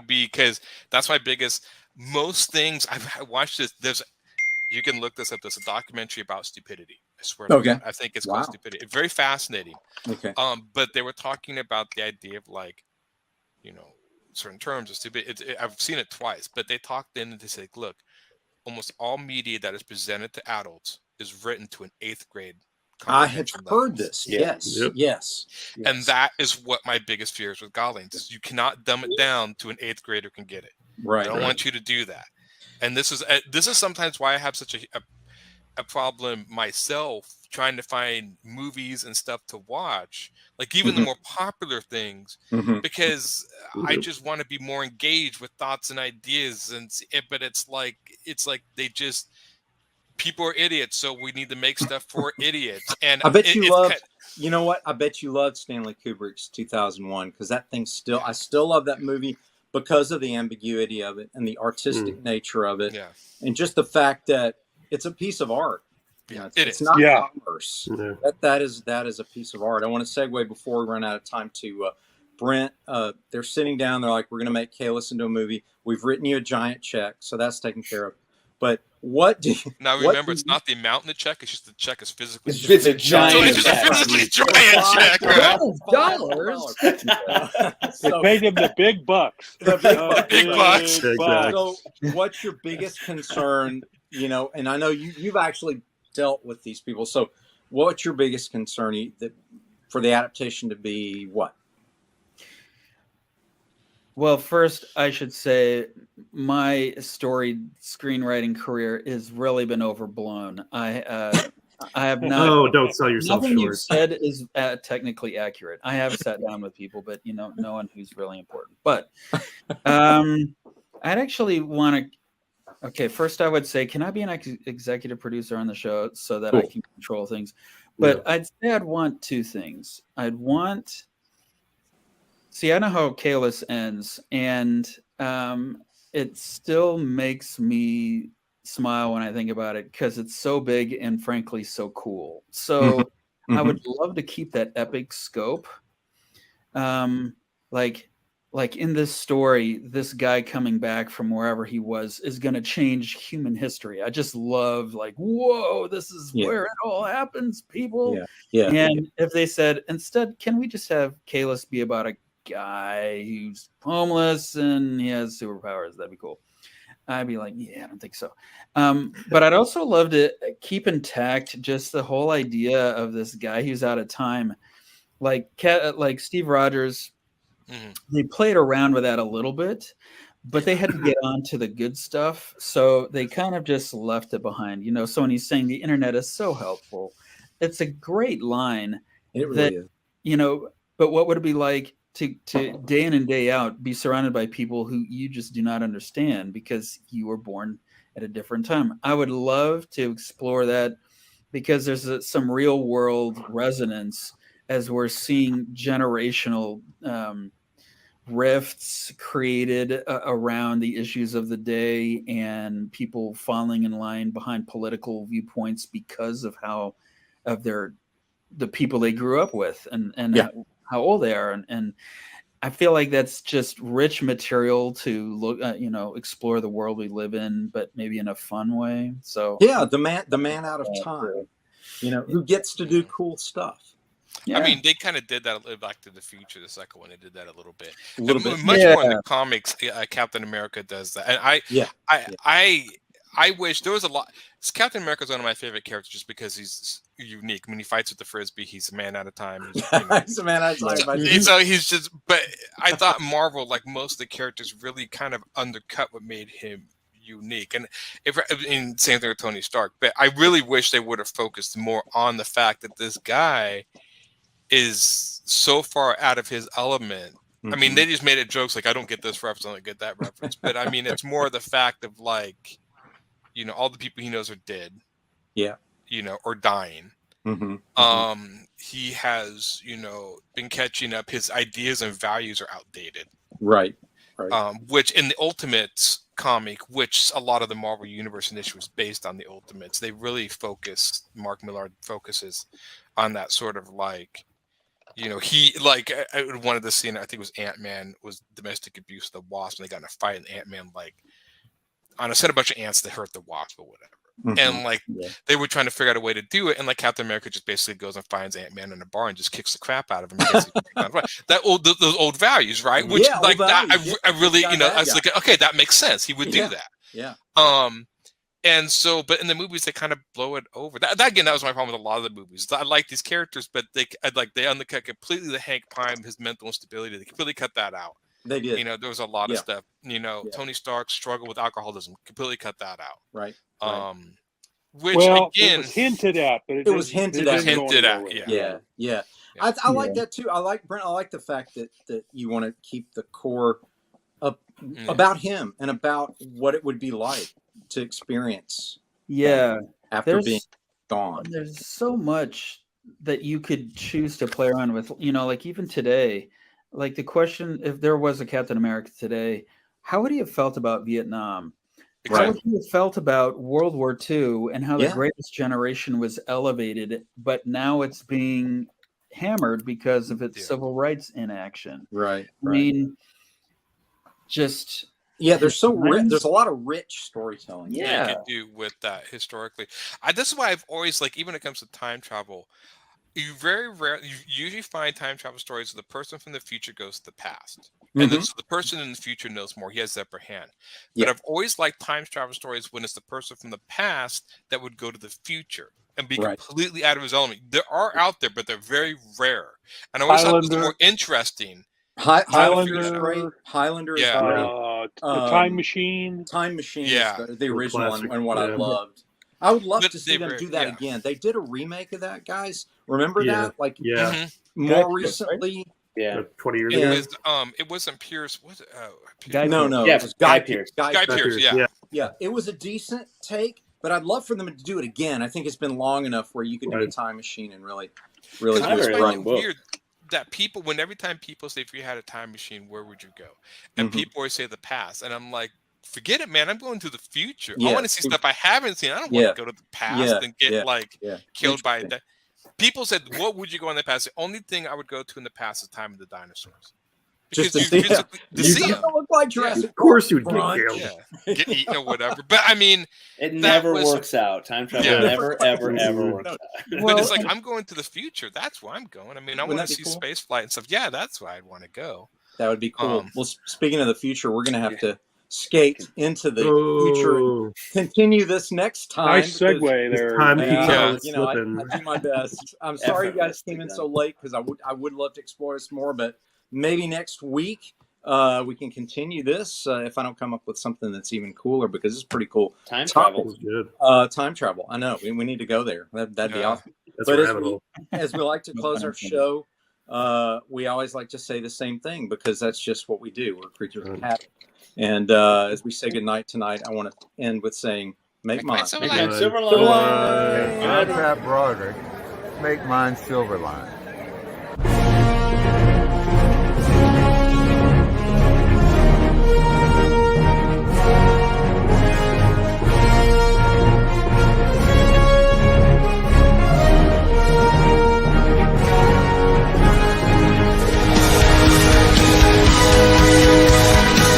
be, because that's my biggest, most things I've watched this. You can look this up. There's a documentary about stupidity. I swear to God. I think it's called Stupidity. It's very fascinating. Okay. But they were talking about the idea of, like, certain terms of stupid. I've seen it twice, but they talked in and they said, look, almost all media that is presented to adults is written to an 8th grade. I have heard this. Yes. And that is what my biggest fear is with Goblins, is you cannot dumb it down to an 8th grader can get it. Right. I don't want you to do that. And this is sometimes why I have such a problem myself trying to find movies and stuff to watch, like even the more popular things, because I just want to be more engaged with thoughts and ideas, but it's like people are idiots, so we need to make stuff for idiots. And I bet you love, you know what? I bet you loved Stanley Kubrick's 2001, because that thing I still love that movie because of the ambiguity of it and the artistic nature of it, and just the fact that it's a piece of art. It's not commerce. That is a piece of art. I want to segue before we run out of time to Brent. They're sitting down. They're like, we're going to make Kalis into a movie. We've written you a giant check, so that's taken care of. But what do you... Now remember, it's not the amount in the check. It's just the check is physically... It's a giant check. Giant check. $12. They paid him the big bucks. Big bucks. So what's your biggest concern, and I know you've actually dealt with these people. So what's your biggest concern for the adaptation to be what? Well, first, I should say my screenwriting career has really been overblown. I have not. Oh, don't sell yourself nothing short. You've said is technically accurate. I have sat down with people, but no one who's really important. But I'd actually want to. Okay, first I would say, can I be an executive producer on the show so that I can control things? But I'd say I'd want 2 things. See, I know how Kalis ends, and it still makes me smile when I think about it, because it's so big and frankly so cool. So I would love to keep that epic scope. Like in this story, this guy coming back from wherever he was is going to change human history. I just love, like, whoa, this is where it all happens, people. And if they said, instead, can we just have Kalis be about a guy who's homeless and he has superpowers? That'd be cool. I'd be like, I don't think so. But I'd also love to keep intact just the whole idea of this guy who's out of time. Like Steve Rogers, they played around with that a little bit, but they had to get on to the good stuff, so they kind of just left it behind. So when he's saying the internet is so helpful, it's a great line. It really is. But what would it be like to day in and day out be surrounded by people who you just do not understand because you were born at a different time? I would love to explore that, because there's some real world resonance as we're seeing generational rifts created around the issues of the day, and people falling in line behind political viewpoints because of the people they grew up with and how old they are. And I feel like that's just rich material to look explore the world we live in, but maybe in a fun way. So the man out of time, who gets to do cool stuff. Yeah. I mean, they kind of did that a little Back to the Future, the second one. They did that a little bit. Much more in the comics. Captain America does that, and I wish there was a lot. Captain America is one of my favorite characters just because he's unique. When he fights with the frisbee, he's a man at a time. He's a man at a time. So he's just. But I thought Marvel, like most of the characters, really kind of undercut what made him unique. And same thing with Tony Stark. But I really wish they would have focused more on the fact that this guy is so far out of his element. I mean, they just made it jokes like, I don't get this reference, I don't get that reference. But I mean, it's more the fact of like, all the people he knows are dead. Yeah. Or dying. He has, been catching up. His ideas and values are outdated. Right. Which in the Ultimates comic, which a lot of the Marvel Universe initiative was based on the Ultimates, they really Mark Millar focuses on that sort of like, he like I wanted to see, I think it was Ant-Man was domestic abuse of the Wasp, and they got in a fight, and Ant-Man like sent a bunch of ants that hurt the Wasp or whatever, and like they were trying to figure out a way to do it, and like Captain America just basically goes and finds Ant-Man in a bar and just kicks the crap out of him. Those old values, right? Which like that, I really I was like, okay, that makes sense. He would do that. Yeah. And so, but in the movies, they kind of blow it over. That again, that was my problem with a lot of the movies. I like these characters, but they undercut completely the Hank Pym, his mental instability. They completely cut that out. They did. There was a lot of stuff. Tony Stark's struggle with alcoholism, completely cut that out. Right. Which again, it was hinted at, but it was hinted at. Yeah. I like that too. I like Brent. I like the fact that you want to keep the core up about him and about what it would be like to experience. After being gone. There's so much that you could choose to play around with. Like even today, like the question, if there was a Captain America today, how would he have felt about Vietnam? How would he have felt about World War II and how the greatest generation was elevated, but now it's being hammered because of its civil rights inaction? Right. I mean, just there's there's a lot of rich storytelling. You can do with that historically. This is why I've always like, even when it comes to time travel, you usually find time travel stories where the person from the future goes to the past. And then so the person in the future knows more. He has the upper hand. But I've always liked time travel stories when it's the person from the past that would go to the future and be completely out of his element. There are out there, but they're very rare. And I always thought it was more interesting. Highlander is great. Highlander is great. The Time Machine. Time Machine is the original one, and what I loved. I would love to see them do that again. They did a remake of that, guys. Remember that? Like more recently. 20 years ago. It wasn't Pierce. Was it? No. Yeah, it was Guy Pearce. Guy Pearce. Yeah. It was a decent take, but I'd love for them to do it again. I think it's been long enough where you could do a time machine and really do it right. Weird that every time people say, if you had a time machine, where would you go? And people always say the past, and I'm like, forget it, man. I'm going to the future. I want to see stuff I haven't seen. I don't want to go to the past and get killed by that. People said, what would you go in the past? The only thing I would go to in the past is Time of the Dinosaurs. Because just to see them. Look like Jurassic. Of course you would get killed. Get eaten or whatever. But I mean, it never works out. Time travel never, ever works out. But it's like, I'm going to the future. That's where I'm going. I mean, I want to see space flight and stuff. Yeah, that's where I'd want to go. That would be cool. Well, speaking of the future, we're going to have to skate into the future and continue this next time. Nice segue there. I do my best. I'm sorry you guys came in so late because I would love to explore this more, but maybe next week we can continue this if I don't come up with something that's even cooler, because it's pretty cool. Time travel is good. Time travel. I know. We need to go there. That'd be awesome. That's But as we like to close our show, we always like to say the same thing, because that's just what we do. We're creatures of habit. And as we say goodnight tonight, I want to end with saying, make mine. Silverline. I'll trap Broderick. Make mine Silverline.